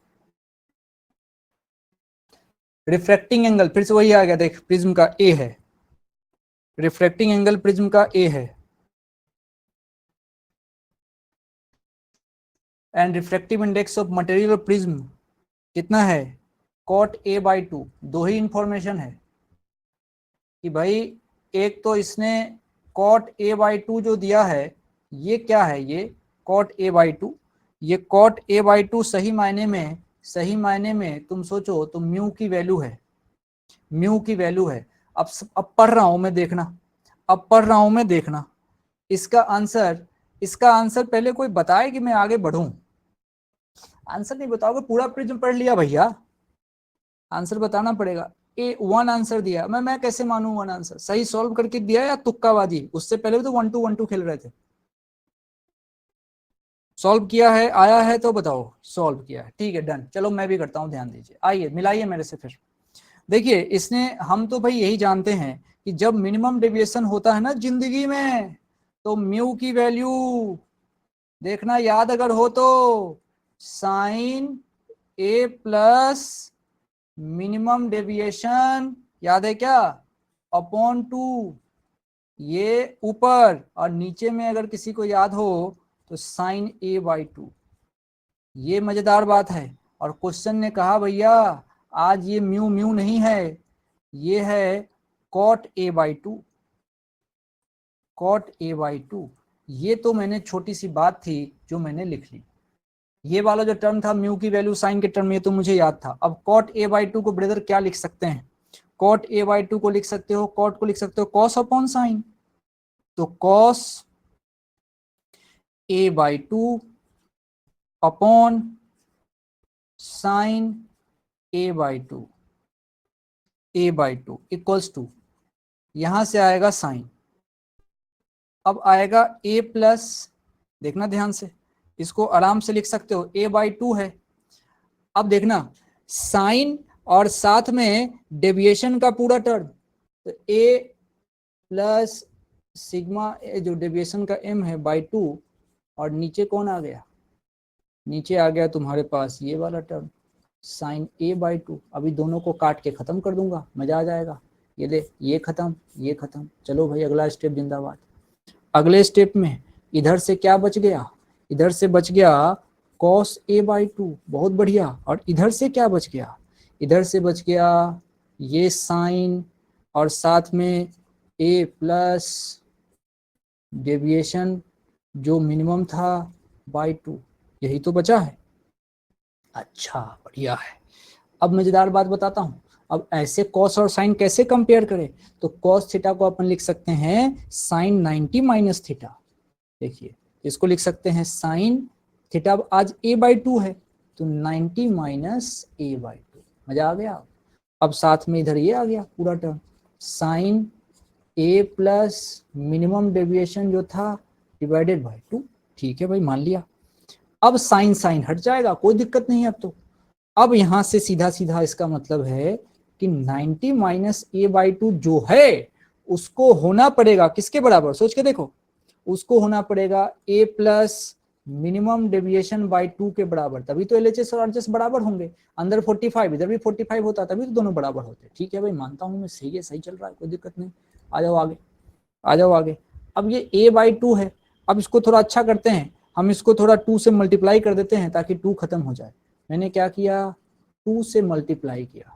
रिफ्रैक्टिंग एंगल फिर से वही आ गया, देख प्रिज्म का ए है, रिफ्रैक्टिंग एंगल प्रिज्म का ए है, and refractive index of material prism कितना है? Cot A by two. दो ही इंफॉर्मेशन है कि भाई एक तो इसने कॉट ए बाई टू जो दिया है, ये क्या है? ये कॉट ए बाई टू, ये कॉट ए बाई टू सही मायने में, सही मायने में तुम सोचो तो म्यू की वैल्यू है, म्यू की वैल्यू है। अब पढ़ रहा हूं मैं, देखना, अब पढ़ रहा हूं मैं, देखना। इसका आंसर, इसका आंसर पहले कोई बताए कि मैं आगे बढ़ूं। आंसर नहीं बताओगे, पूरा प्रिज्म पढ़ लिया भैया, आंसर बताना पड़ेगा। ए वन आंसर दिया, मैं कैसे मानूं वन आंसर? सही सॉल्व करके दिया या तुक्काबाजी? उससे पहले भी तो 1 2 1 2 खेल रहे थे। सॉल्व किया है, आया है तो बताओ सॉल्व किया है, ठीक है डन। चलो मैं भी करता हूं, ध्यान दीजिए, आइए मिलाइए मेरे से फिर। देखिए इसने, हम तो भाई यही जानते हैं कि जब मिनिमम डेविएशन होता है ना जिंदगी में, तो म्यू की वैल्यू देखना याद अगर हो तो sign A plus minimum deviation, याद है क्या, अपॉन 2, ये ऊपर, और नीचे में अगर किसी को याद हो तो साइन ए बाई 2। ये मजेदार बात है। और क्वेश्चन ने कहा भैया आज ये म्यू म्यू नहीं है, ये है cot A by 2, cot A by 2। ये तो मैंने छोटी सी बात थी जो मैंने लिख ली। ये वाला जो टर्म था म्यू की वैल्यू साइन के टर्म, ये तो मुझे याद था। अब कॉट ए बाई 2 को ब्रदर क्या लिख सकते हैं, कॉट ए बाई 2 को लिख सकते हो, कॉट को लिख सकते हो कॉस अपॉन साइन। तो cos A by 2 upon sine A by 2, A by 2 equals to, यहां से आएगा साइन, अब आएगा ए प्लस, देखना ध्यान से, इसको आराम से लिख सकते हो ए बाई 2 है। अब देखना साइन और साथ में डेविएशन का पूरा टर्म, तो ए प्लस सिग्मा जो डेविएशन का एम है बाई 2, और नीचे कौन आ गया, नीचे आ गया तुम्हारे पास ये वाला टर्म साइन ए बाई 2। अभी दोनों को काट के खत्म कर दूंगा, मजा आ जाएगा। ये ले, ये खत्म, ये खत्म। चलो भाई अगला स्टेप जिंदाबाद। अगले स्टेप में इधर से क्या बच गया, इधर से बच गया कॉस ए बाई 2, बहुत बढ़िया। और इधर से क्या बच गया, इधर से बच गया ये साइन और साथ में ए प्लस डेविएशन जो मिनिमम था बाई 2, यही तो बचा है। अच्छा बढ़िया है। अब मजेदार बात बताता हूं, अब ऐसे कॉस और साइन कैसे कंपेयर करें, तो कॉस थीटा को अपन लिख सकते हैं साइन 90 माइनस थीटा। देखिए इसको लिख सकते हैं साइन थीटा, आज ए बाई 2 है तो 90 माइनस ए बाई 2, मजा आ गया। अब साथ में इधर ये आ गया पूरा term sign A plus minimum deviation जो था डिवाइडेड बाई 2। ठीक है भाई मान लिया। अब साइन साइन हट जाएगा, कोई दिक्कत नहीं है अब तो। अब यहां से सीधा सीधा इसका मतलब है कि 90 माइनस ए बाई 2 जो है उसको होना पड़ेगा किसके बराबर, सोच के देखो, उसको होना पड़ेगा ए प्लस मिनिमम डेविएशन बाई 2 के बराबर, तभी तो एलएचएस और आरएचएस बराबर होंगे। अंदर 45 इधर भी 45 होता, तभी तो दोनों बराबर होते। ठीक है भाई मानता हूं मैं, सही है, सही चल रहा है, कोई दिक्कत नहीं। आ जाओ आगे, आ जाओ आगे। अब ये ए बाई 2 है, अब इसको थोड़ा अच्छा करते हैं, हम इसको थोड़ा 2 से मल्टीप्लाई कर देते हैं ताकि 2 खत्म हो जाए। मैंने क्या किया, 2 से मल्टीप्लाई किया,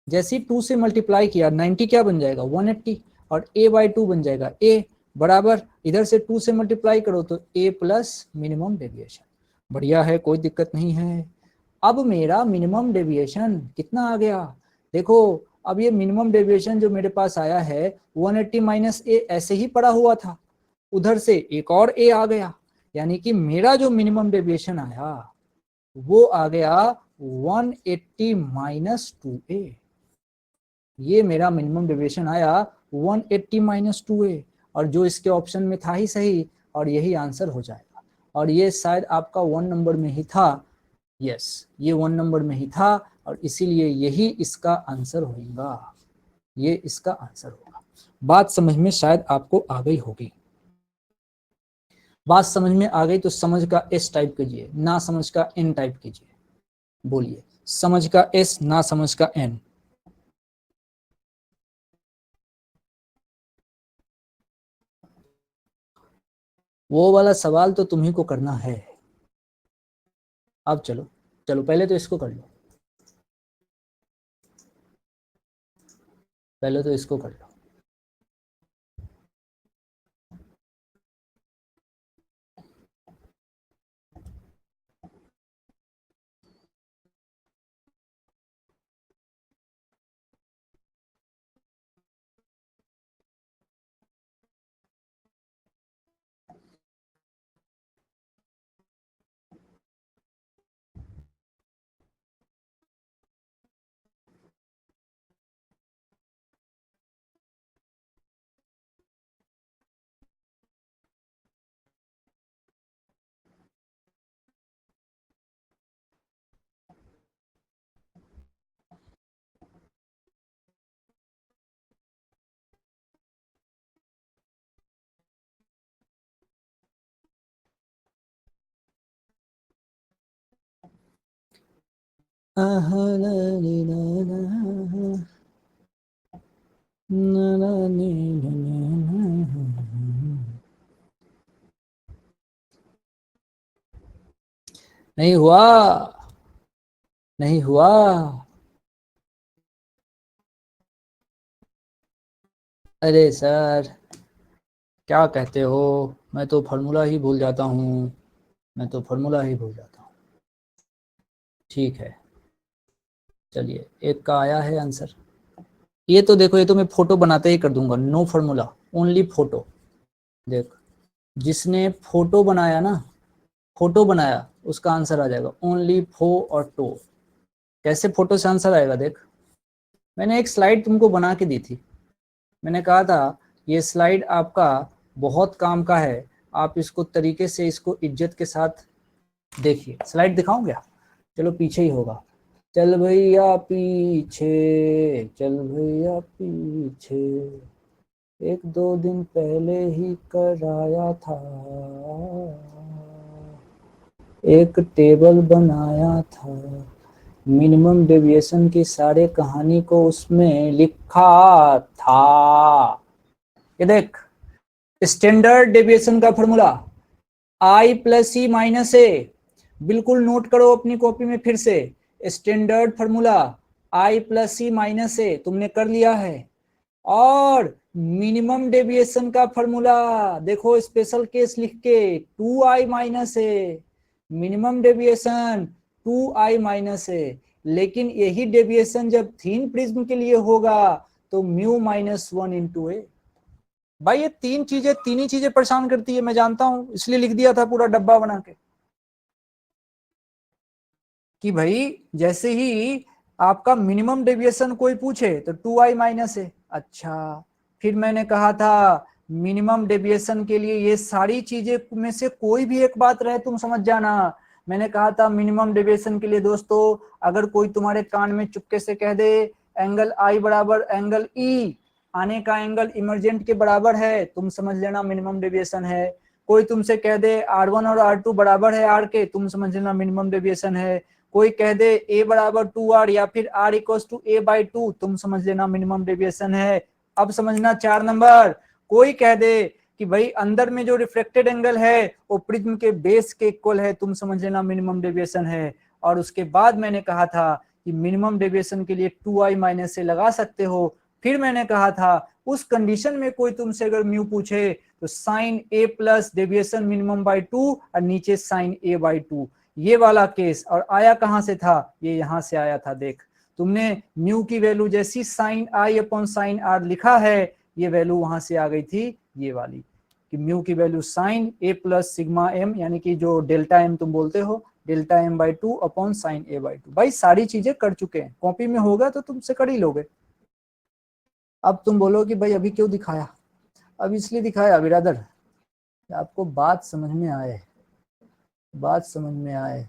जैसे ही 2 से मल्टीप्लाई किया 90 क्या बन जाएगा 180, और ए बाई 2 बन जाएगा ए बराबर, इधर से 2 से मल्टीप्लाई करो तो ए प्लस मिनिमम डेविएशन। बढ़िया है, कोई दिक्कत नहीं है। अब मेरा मिनिमम डेविएशन कितना आ गया, देखो अब ये मिनिमम डेविएशन जो मेरे पास आया है 180 माइनस ए ऐसे ही पड़ा हुआ था, उधर से एक और ए आ गया, यानी कि मेरा जो मिनिमम डेविएशन आया वो आ गया 180 माइनस 2a। ये मेरा मिनिमम डेविएशन आया 180 माइनस 2a, और जो इसके ऑप्शन में था ही सही, और यही आंसर हो जाएगा। और ये शायद आपका 1 नंबर में ही था, यस ये 1 नंबर में ही था, और इसीलिए यही इसका आंसर होगा, ये इसका आंसर होगा। बात समझ में शायद आपको आ गई होगी। बात समझ में आ गई तो समझ का एस टाइप कीजिए, ना समझ का एन टाइप कीजिए। बोलिए समझ का एस, ना समझ का एन। वो वाला सवाल तो तुम्ही को करना है। अब चलो, चलो पहले तो इसको कर लो, पहले तो इसको कर लो। नहीं हुआ, नहीं हुआ। अरे सर क्या कहते हो, मैं तो फार्मूला ही भूल जाता हूँ, मैं तो फार्मूला ही भूल जाता हूँ। ठीक है, चलिए एक का आया है आंसर। ये तो देखो, ये तो मैं फोटो बनाते ही कर दूंगा, नो फार्मूला, ओनली फोटो। देख, जिसने फोटो बनाया ना, फोटो बनाया, उसका आंसर आ जाएगा ओनली फो और टो। कैसे फोटो से आंसर आएगा देख, मैंने एक स्लाइड तुमको बना के दी थी, मैंने कहा था ये स्लाइड आपका बहुत काम का है, आप इसको तरीके से, इसको इज्जत के साथ देखिए। स्लाइड दिखाऊं क्या? चलो पीछे ही होगा। चल भैया पीछे, चल भैया पीछे, एक दो दिन पहले ही कराया था, एक टेबल बनाया था, मिनिमम डेविएशन की सारे कहानी को उसमें लिखा था। ये देख, स्टैंडर्ड डेविएशन का formula i plus c minus a, बिल्कुल नोट करो अपनी कॉपी में फिर से। Standard formula i plus c minus a तुमने कर लिया है, और मिनिमम डेविएशन का फॉर्मूला देखो, स्पेशल केस लिख के, 2i minus a, minimum deviation 2i minus a. लेकिन यही डेविएशन जब थीन प्रिज्म के लिए होगा तो म्यू माइनस 1 इंटू ए। भाई ये तीन ही चीजें परेशान करती है, मैं जानता हूं, इसलिए लिख दिया था पूरा डब्बा बना के, कि भाई जैसे ही आपका मिनिमम डेविएशन कोई पूछे तो 2i माइनस है। अच्छा, फिर मैंने कहा था मिनिमम डेविएशन के लिए ये सारी चीजें में से कोई भी एक बात रहे तुम समझ जाना। मैंने कहा था मिनिमम डेविएशन के लिए दोस्तों, अगर कोई तुम्हारे कान में चुपके से कह दे एंगल आई बराबर एंगल ई, आने का एंगल इमरजेंट के बराबर है, तुम समझ लेना मिनिमम डेविएशन है। कोई तुमसे कह दे R1 और R2 बराबर है R के, तुम समझ लेना मिनिमम डेविएशन है। कोई कह दे a बराबर 2r या फिर r equal to a by 2, तुम समझ लेना मिनिमम डेविएशन है। अब समझना 4 नंबर, कोई कह दे कि भाई अंदर में जो रिफ्लेक्टेड एंगल है वो प्रिज्म के बेस के इक्वल है, तुम समझ लेना मिनिमम डेविएशन है। और उसके बाद मैंने कहा था कि मिनिमम डेविएशन के लिए 2i माइनस से लगा सकते हो। फिर मैंने कहा था उस कंडीशन में कोई तुमसे अगर म्यू पूछे तो sine a plus deviation minimum by 2 और नीचे साइन a बाई 2, ये वाला केस। और आया कहां से था? ये यहां से आया था। देख, तुमने म्यू की वैल्यू जैसी sine I upon sine R लिखा है, ये वैल्यू वहां से आ गई थी, ये वाली, कि म्यू की value sine A plus sigma M, यानी कि जो डेल्टा एम तुम बोलते हो, delta M by 2 upon sine A by 2। भाई सारी चीजें कर चुके हैं, कॉपी में होगा तो तुमसे कर ही लोगे। अब तुम बोलो कि भाई अभी क्यों दिखाया? अब इसलिए दिखाया बिरादर, आपको बात समझ में आए, बात समझ में आए।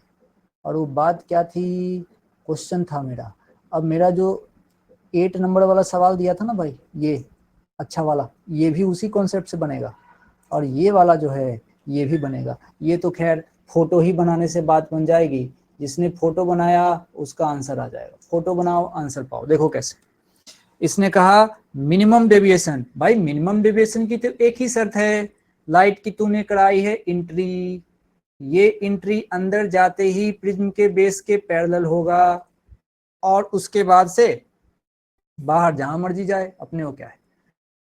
और वो बात क्या थी? क्वेश्चन था मेरा। अब मेरा जो 8 नंबर वाला सवाल दिया था ना भाई, ये अच्छा वाला, ये भी उसी कॉन्सेप्ट से बनेगा, और ये वाला जो है ये भी बनेगा। ये तो खैर फोटो ही बनाने से बात बन जाएगी, जिसने फोटो बनाया उसका आंसर आ जाएगा। फोटो बनाओ आंसर पाओ। देखो कैसे, इसने कहा मिनिमम डेविएशन, भाई मिनिमम डेविएशन की तो एक ही शर्त है, लाइट की तूने कराई है एंट्री, ये एंट्री अंदर जाते ही प्रिज्म के बेस के पैरेलल होगा, और उसके बाद से बाहर जहां मर्जी जाए, अपने को क्या है,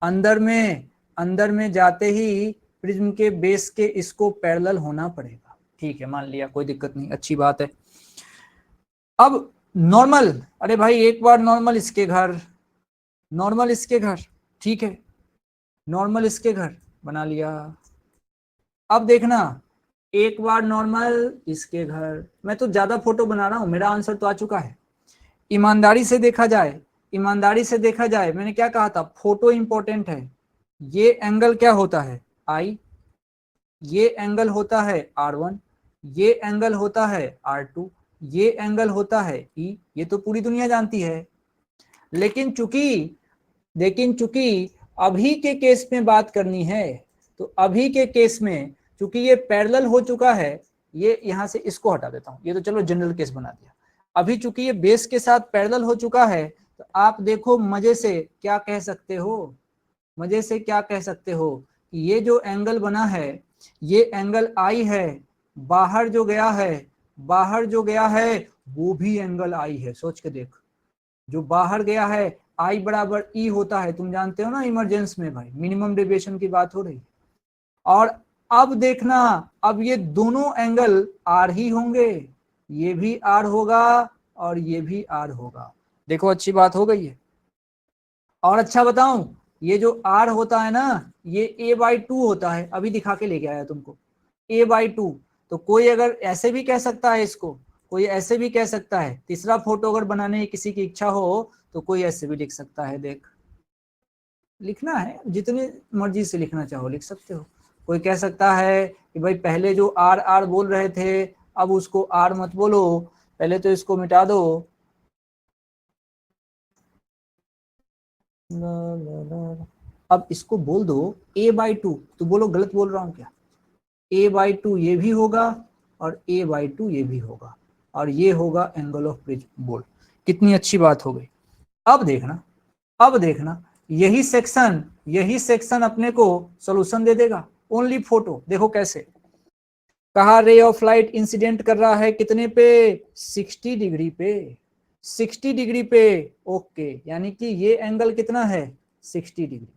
अंदर में जाते ही प्रिज्म के बेस के इसको पैरेलल होना पड़ेगा। ठीक है, मान लिया, कोई दिक्कत नहीं, अच्छी बात है। अब नॉर्मल, अरे भाई एक बार नॉर्मल इसके घर, नॉर्मल इसके घर, ठीक है, नॉर्मल इसके घर बना लिया। अब देखना, एक बार नॉर्मल इसके घर, मैं तो ज्यादा फोटो बना रहा हूं, मेरा आंसर तो आ चुका है। ईमानदारी से देखा जाए, ईमानदारी से देखा जाए, मैंने क्या कहा था, फोटो इंपॉर्टेंट है। ये एंगल क्या होता है? आई, ये एंगल होता है R1, ये एंगल होता है R2, ये एंगल होता है E, ये तो पूरी दुनिया जानती है। लेकिन चूंकि अभी के केस में बात करनी है, तो अभी के केस में चूंकि ये पैरेलल हो चुका है, ये यहां से इसको हटा देता हूं, ये तो चलो जनरल केस बना दिया। अभी चूंकि ये बेस के साथ पैरेलल हो चुका है, तो आप देखो मजे से क्या कह सकते हो, मजे से क्या कह सकते हो कि ये जो एंगल बना है ये एंगल आई है, बाहर जो गया है, बाहर जो गया है वो भी एंगल आई है। सोच के देख, जो बाहर गया है आई बराबर ई होता है, तुम जानते हो ना इमरजेंस में भाई मिनिमम डेविएशन की बात हो रही। और अब देखना, अब ये दोनों एंगल आर ही होंगे, ये भी आर होगा और ये भी आर होगा। देखो अच्छी बात हो गई है। और अच्छा बताऊं, ये जो आर होता है ना ये a/2 होता है, अभी दिखा के लेके आया तुमको a/2। तो कोई अगर ऐसे भी कह सकता है इसको, कोई ऐसे भी कह सकता है, तीसरा फोटो अगर बनाने की किसी की इच्छा हो तो कोई ऐसे भी लिख सकता है। देख, लिखना है जितने मर्जी से लिखना चाहो लिख सकते हो। कोई कह सकता है कि भाई पहले जो आर आर बोल रहे थे अब उसको आर मत बोलो, पहले तो इसको मिटा दो। अब इसको बोल दो a/2, तो बोलो गलत बोल रहा हूं क्या? a/2 ये भी होगा और a/2 ये भी होगा, और ये होगा एंगल ऑफ प्रिज्म। बोल कितनी अच्छी बात हो गई। अब देखना, अब देखना, यही सेक्शन अपने को सॉल्यूशन दे देगा। ओनली फोटो देखो कैसे, कहा रे ऑफ लाइट इंसिडेंट कर रहा है कितने पे, 60 डिग्री पे, 60 डिग्री पे। ओके, यानी कि ये एंगल कितना है, 60 degree.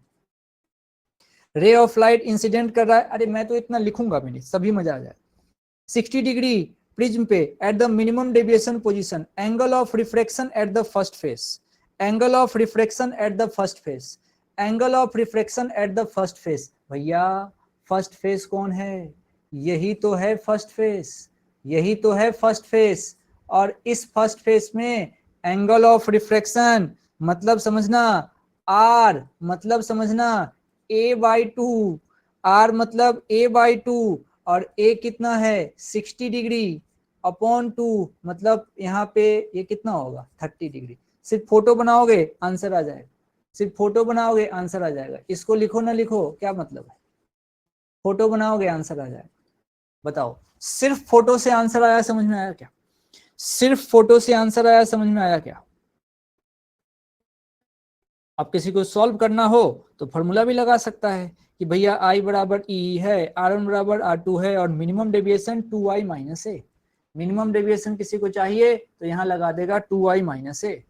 Ray of light incident कर रहा है, अरे मैं तो इतना लिखूंगा भी नहीं, सभी मजा आ जाए। 60 डिग्री प्रिज्म पे at the minimum deviation position, angle of refraction at the first face, angle of refraction at the first face, angle of refraction at the first face. भैया फर्स्ट फेस कौन है, यही तो है फर्स्ट फेस, यही तो है फर्स्ट फेस। और इस फर्स्ट फेस में एंगल ऑफ रिफ्रैक्शन मतलब समझना, आर मतलब समझना a/2, आर मतलब a/2, और a कितना है 60 डिग्री अपॉन 2, मतलब यहाँ पे ये कितना होगा 30 डिग्री। सिर्फ फोटो बनाओगे आंसर आ जाएगा, सिर्फ फोटो बनाओगे आंसर आ जाएगा। इसको लिखो ना लिखो क्या मतलब है, फोटो बनाओगे आंसर आ जाएगा। बताओ, सिर्फ फोटो से आंसर आया, समझ में आया क्या? सिर्फ फोटो से आंसर आया, समझ में आया क्या? अब किसी को सॉल्व करना हो तो फॉर्मूला भी लगा सकता है कि भैया आई बराबर ई है, R1 बराबर R2 है, और minimum deviation 2i minus a. Minimum deviation किसी को चाहिए तो यहाँ लगा देगा 2i माइनस ए।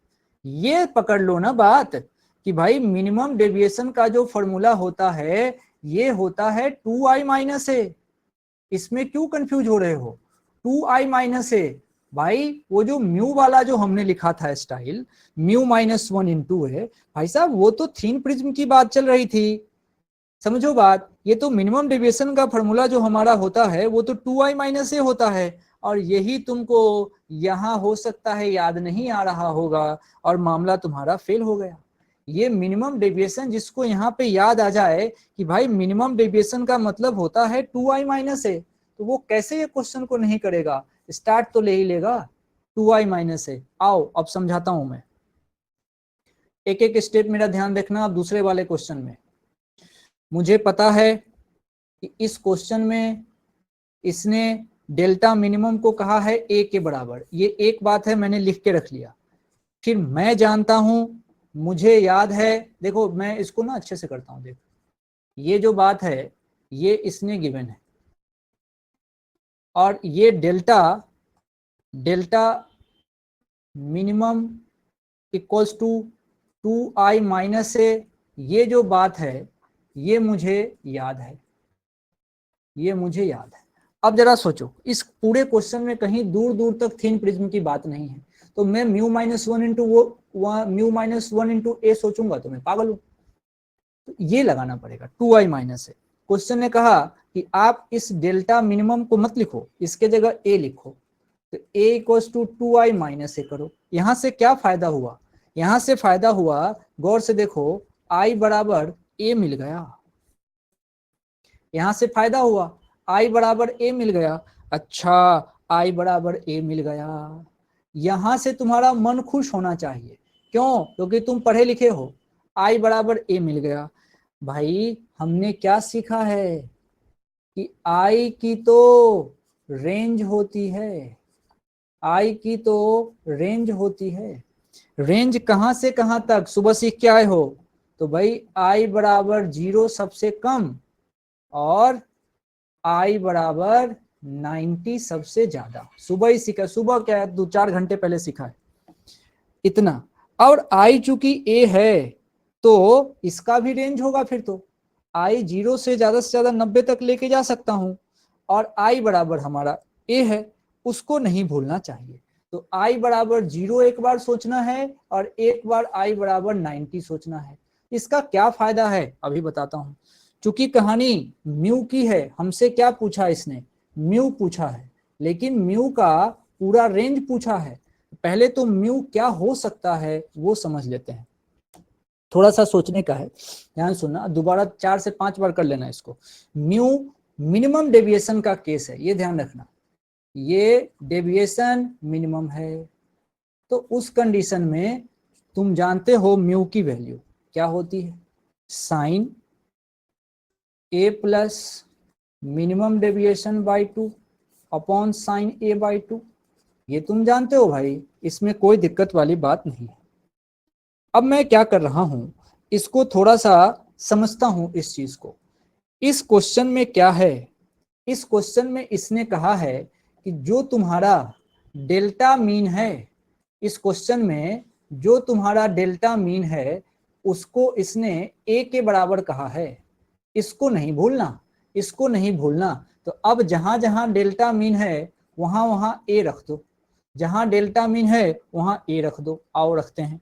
ये पकड़ लो ना बात कि भाई मिनिमम डेविएशन का जो फॉर्मूला होता है ये होता है 2i माइनस ए। इसमें क्यों कंफ्यूज हो रहे हो? 2i माइनस ए, भाई वो जो म्यू वाला जो हमने लिखा था स्टाइल, μ-1 है भाई साहब, वो तो थिन प्रिज्म की बात चल रही थी। समझो बात, ये तो मिनिमम डेविएशन का फॉर्मूला जो हमारा होता है वो तो 2i माइनस ए होता है, और यही तुमको यहाँ हो सकता है याद नहीं आ रहा होगा और मामला तुम्हारा फेल हो गया। ये मिनिमम डेविएशन जिसको यहाँ पे याद आ जाए कि भाई मिनिमम डेविएशन का मतलब होता है 2i माइनस ए, तो वो कैसे ये क्वेश्चन को नहीं करेगा, स्टार्ट तो ले ही लेगा 2i माइनस ए। आओ अब समझाता हूं मैं, एक एक स्टेप मेरा ध्यान देखना। अब दूसरे वाले क्वेश्चन में मुझे पता है कि इस क्वेश्चन में इसने डेल्टा मिनिमम को कहा है ए के बराबर, ये एक बात है मैंने लिख के रख लिया। फिर मैं जानता हूं, मुझे याद है, देखो मैं इसको ना अच्छे से करता हूं। देखो ये जो बात है ये इसने गिवन है, और ये delta delta minimum equals to 2i minus a, ये जो बात है ये मुझे याद है, ये मुझे याद है। अब जरा सोचो, इस पूरे क्वेश्चन में कहीं दूर दूर तक थिन प्रिज्म की बात नहीं है, तो मैं μ-1 इंटू μ-1 इंटू ए सोचूंगा तो मैं पागल हूं। तो ये लगाना पड़ेगा 2i माइनस ए। क्वेश्चन ने कहा कि आप इस डेल्टा मिनिमम को मत लिखो, इसके जगह ए लिखो, तो a equals to 2i minus a करो। यहां से क्या फायदा हुआ, यहां से फायदा हुआ, गौर से देखो, i बराबर a मिल गया, यहां से फायदा हुआ, i बराबर a मिल गया। अच्छा, i बराबर a मिल गया, यहां से तुम्हारा मन खुश होना चाहिए। क्यों? क्योंकि तुम पढ़े लिखे हो। i बराबर a मिल गया। भाई हमने क्या सीखा है कि i की तो रेंज होती है, आई की तो रेंज होती है। रेंज कहां से कहां तक सुबह सीख के आए हो? तो भाई आई बराबर 0 सबसे कम और आई बराबर 90 सबसे ज्यादा। सुबह ही सीखा, सुबह क्या है 2-4 घंटे पहले सीखा है इतना। और आई चूंकि ए है तो इसका भी रेंज होगा, फिर तो आई 0 से ज्यादा 90 तक लेके जा सकता हूं, और आई बराबर हमारा ए है, उसको नहीं भूलना चाहिए। तो आई बराबर 0 एक बार सोचना है और एक बार आई बराबर 90 सोचना है। इसका क्या फायदा है अभी बताता हूं। चूंकि कहानी म्यू की है, हमसे क्या पूछा इसने? म्यू पूछा है, लेकिन म्यू का पूरा रेंज पूछा है। पहले तो म्यू क्या हो सकता है वो समझ लेते हैं, थोड़ा सा सोचने का है, ध्यान सुनना, दोबारा 4 से 5 बार कर लेना इसको। म्यू मिनिमम डेविएशन का केस है, ये ध्यान रखना, ये डेविएशन मिनिमम है। तो उस कंडीशन में तुम जानते हो म्यू की वैल्यू क्या होती है? Sine A plus minimum deviation by 2 upon sine A by 2। ये तुम जानते हो भाई, इसमें कोई दिक्कत वाली बात नहीं है। अब मैं क्या कर रहा हूं, इसको थोड़ा सा समझता हूं इस चीज को। इस क्वेश्चन में क्या है? इस क्वेश्चन में इसने कहा है कि जो तुम्हारा डेल्टा मीन है, इस क्वेश्चन में जो तुम्हारा डेल्टा मीन है उसको इसने ए के बराबर कहा है। इसको नहीं भूलना, इसको नहीं भूलना। तो अब जहां जहां डेल्टा मीन है वहां वहां ए रख दो, जहां डेल्टा मीन है वहां ए रख दो। आओ रखते हैं।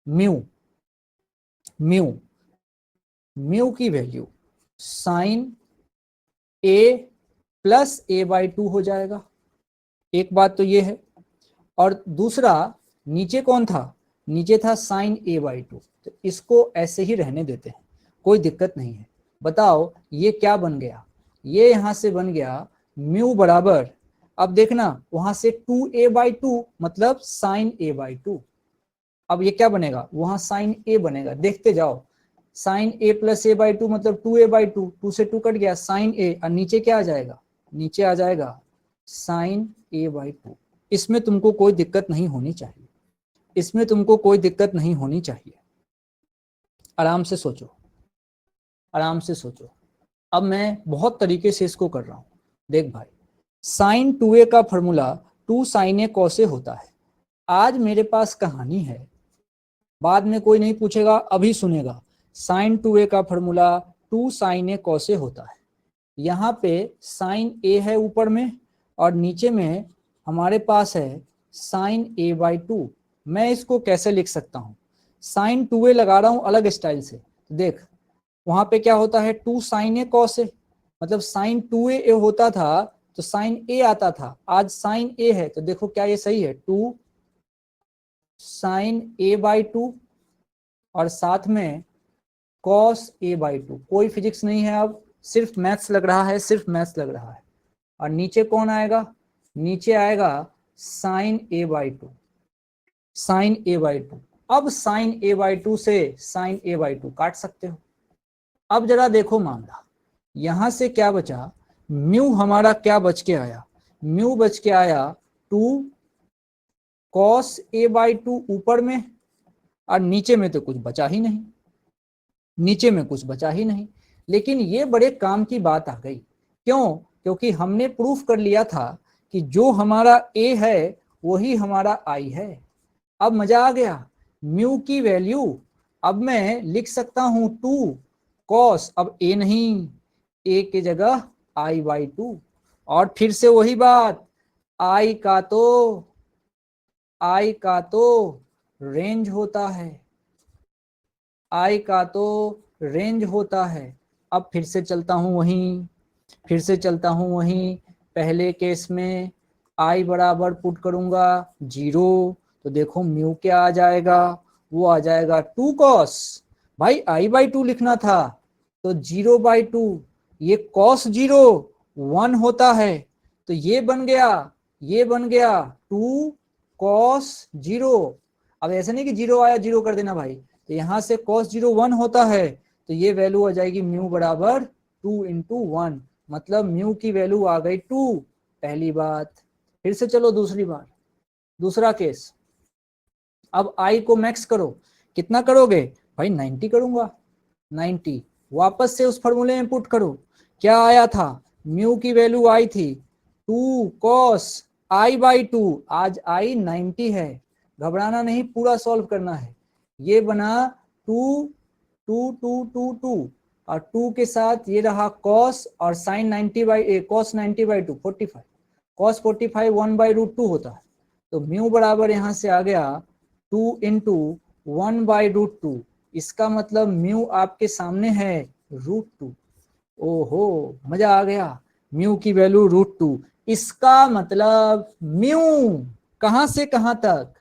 म्यू म्यू म्यू की value sine A plus A by 2 हो जाएगा। एक बात तो ये है, और दूसरा नीचे कौन था? नीचे था साइन ए बाई 2, तो इसको ऐसे ही रहने देते हैं, कोई दिक्कत नहीं है। बताओ ये क्या बन गया? ये यहां से बन गया म्यू बराबर, अब देखना वहां से 2a बाई 2 मतलब साइन ए बाई 2। अब ये क्या बनेगा? वहां साइन ए बनेगा, देखते जाओ। Sine A plus A by 2 मतलब 2a बाई 2, 2 से 2 कट गया, साइन ए, और नीचे क्या आ जाएगा? नीचे आ जाएगा साइन ए बाई 2। इसमें तुमको कोई दिक्कत नहीं होनी चाहिए, इसमें तुमको कोई दिक्कत नहीं होनी चाहिए। आराम से सोचो, आराम से सोचो। अब मैं बहुत तरीके से इसको कर रहा हूं। देख भाई, साइन 2a का formula 2 sine A cos A होता है। आज मेरे पास कहानी है, बाद में कोई नहीं पूछेगा, अभी सुनेगा। साइन 2a का formula 2 sine A cos A होता है। यहाँ पे साइन ए है ऊपर में, और नीचे में हमारे पास है साइन ए बाई 2। मैं इसको कैसे लिख सकता हूँ? साइन 2a लगा रहा हूँ अलग स्टाइल से। देख वहां पे क्या होता है, 2 साइन ए कॉस ए, मतलब साइन 2a होता था तो साइन ए आता था, आज साइन ए है तो देखो क्या ये सही है, 2 साइन ए बाई 2 और साथ में कॉस ए बाई 2। कोई फिजिक्स नहीं है, अब सिर्फ मैथ्स लग रहा है, सिर्फ मैथ्स लग रहा है। और नीचे कौन आएगा? नीचे आएगा sine A by 2, sine A by 2। अब साइन ए बाई 2 से साइन ए बाई 2 काट सकते हो। अब जरा देखो मामला, यहां से क्या बचा? म्यू हमारा क्या बच के आया? म्यू बच के आया 2 कॉस ए बाई 2 ऊपर में, और नीचे में तो कुछ बचा ही नहीं, नीचे में कुछ बचा ही नहीं। लेकिन ये बड़े काम की बात आ गई, क्यों? क्योंकि हमने प्रूफ कर लिया था कि जो हमारा ए है वही हमारा आई है। अब मजा आ गया। म्यू की वैल्यू अब मैं लिख सकता हूं 2 कॉस, अब ए नहीं, ए की जगह आई बाई 2। और फिर से वही बात, आई का तो रेंज होता है, आई का तो रेंज होता है। अब फिर से चलता हूं वहीं, फिर से चलता हूं वहीं। पहले केस में आई बराबर पुट करूंगा 0, तो देखो म्यू क्या आ जाएगा? वो आ जाएगा 2 कॉस। भाई आई बाई 2 लिखना था तो 0 बाई 2, ये कॉस 0 1 होता है, तो ये बन गया, ये बन गया 2 कॉस 0। अब ऐसा नहीं कि 0 आया 0 कर देना भाई, तो यहां से cos 0 1 होता है, तो ये वैल्यू आ जाएगी म्यू बराबर 2 इंटू 1, मतलब म्यू की वैल्यू आ गई 2। पहली बात। फिर से चलो दूसरी बार, दूसरा केस, अब आई को मैक्स करो, कितना करोगे भाई 90 करूंगा, 90 वापस से उस फॉर्मूले में पुट करो, क्या आया था, म्यू की वैल्यू आई थी 2 cos आई बाई 2, आज आई 90 है, घबराना नहीं, पूरा सॉल्व करना है। ये बना 2 2 2 2 2 और 2 के साथ ये रहा cos और sin 90 by cos 90 by 2 45, cos 45 1 by root 2 होता है, तो म्यू बराबर यहां से आ गया 2 इंटू 1 बाई रूट 2, इसका मतलब म्यू आपके सामने है रूट 2। ओहो मजा आ गया, म्यू की वैल्यू रूट 2, इसका मतलब म्यू कहां से कहां तक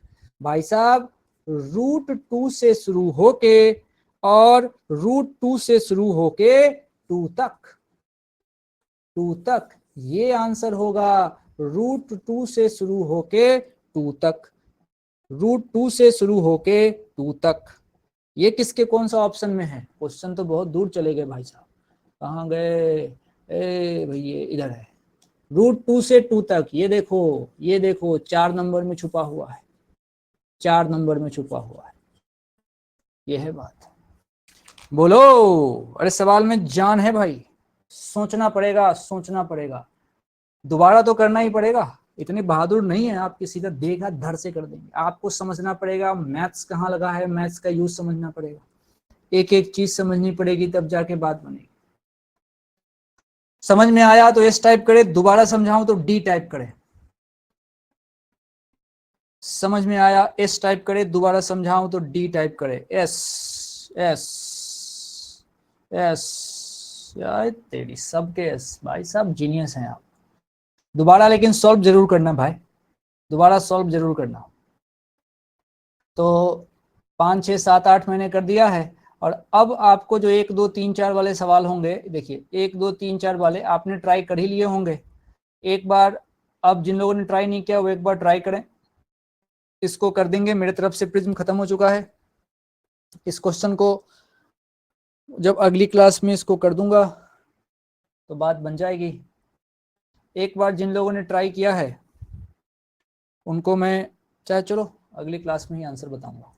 भाई साहब, रूट 2 से शुरू होके और रूट 2 से शुरू होके 2 तक, 2 तक, ये आंसर होगा, रूट 2 से शुरू होके 2 तक, रूट 2 से शुरू होके 2 तक। ये किसके कौन सा ऑप्शन में है, क्वेश्चन तो बहुत दूर चले गए भाई साहब, कहाँ गए, ए भैया इधर है, रूट 2 से 2 तक, ये देखो, ये देखो 4 नंबर में छुपा हुआ है, 4 नंबर में छुपा हुआ है, ये है बात। बोलो, अरे सवाल में जान है भाई, सोचना पड़ेगा, सोचना पड़ेगा, दोबारा तो करना ही पड़ेगा, इतने बहादुर नहीं है आपके, सीधा देखा धड़ से कर देंगे, आपको समझना पड़ेगा मैथ्स कहाँ लगा है, मैथ्स का यूज समझना पड़ेगा, एक एक चीज समझनी पड़ेगी, तब जाके बात बनेगी। समझ में आया तो एस टाइप करे, दोबारा समझाऊं तो डी टाइप करे, समझ में आया एस टाइप करे, दोबारा समझाऊं तो डी टाइप करे, एस एस एस, यार तेरी सबके एस, भाई सब जीनियस हैं आप। दोबारा लेकिन सॉल्व जरूर करना भाई, दोबारा सॉल्व जरूर करना। तो 5 6 7 8 मैंने कर दिया है, और अब आपको जो 1 2 3 4 वाले सवाल होंगे, देखिए 1 2 3 4 वाले आपने ट्राई कर ही लिए होंगे एक बार, अब जिन लोगों ने ट्राई नहीं किया वो एक बार ट्राई करें, इसको कर देंगे, मेरे तरफ से प्रिज्म खत्म हो चुका है, इस क्वेश्चन को जब अगली क्लास में इसको कर दूंगा तो बात बन जाएगी। एक बार जिन लोगों ने ट्राई किया है उनको मैं चाहे चलो अगली क्लास में ही आंसर बताऊंगा।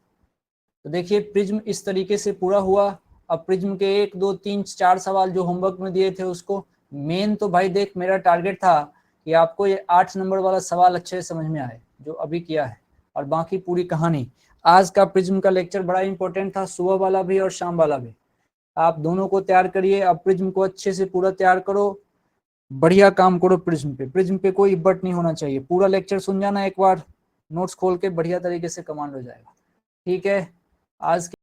तो देखिए प्रिज्म इस तरीके से पूरा हुआ। अब प्रिज्म के 1 2 3 4 सवाल जो होमवर्क में दिए थे उसको, मेन तो भाई देख मेरा टारगेट था कि आपको ये 8 नंबर वाला सवाल अच्छे से समझ में आए जो अभी किया है, और बाकी पूरी कहानी। आज का प्रिज्म का लेक्चर बड़ा इंपॉर्टेंट था, सुबह वाला भी और शाम वाला भी, आप दोनों को तैयार करिए। अब प्रिज्म को अच्छे से पूरा तैयार करो, बढ़िया काम करो प्रिज्म पे, प्रिज्म पे कोई इब्बट नहीं होना चाहिए। पूरा लेक्चर सुन जाना एक बार, नोट्स खोल के बढ़िया तरीके से कमांड हो जाएगा। ठीक है, आज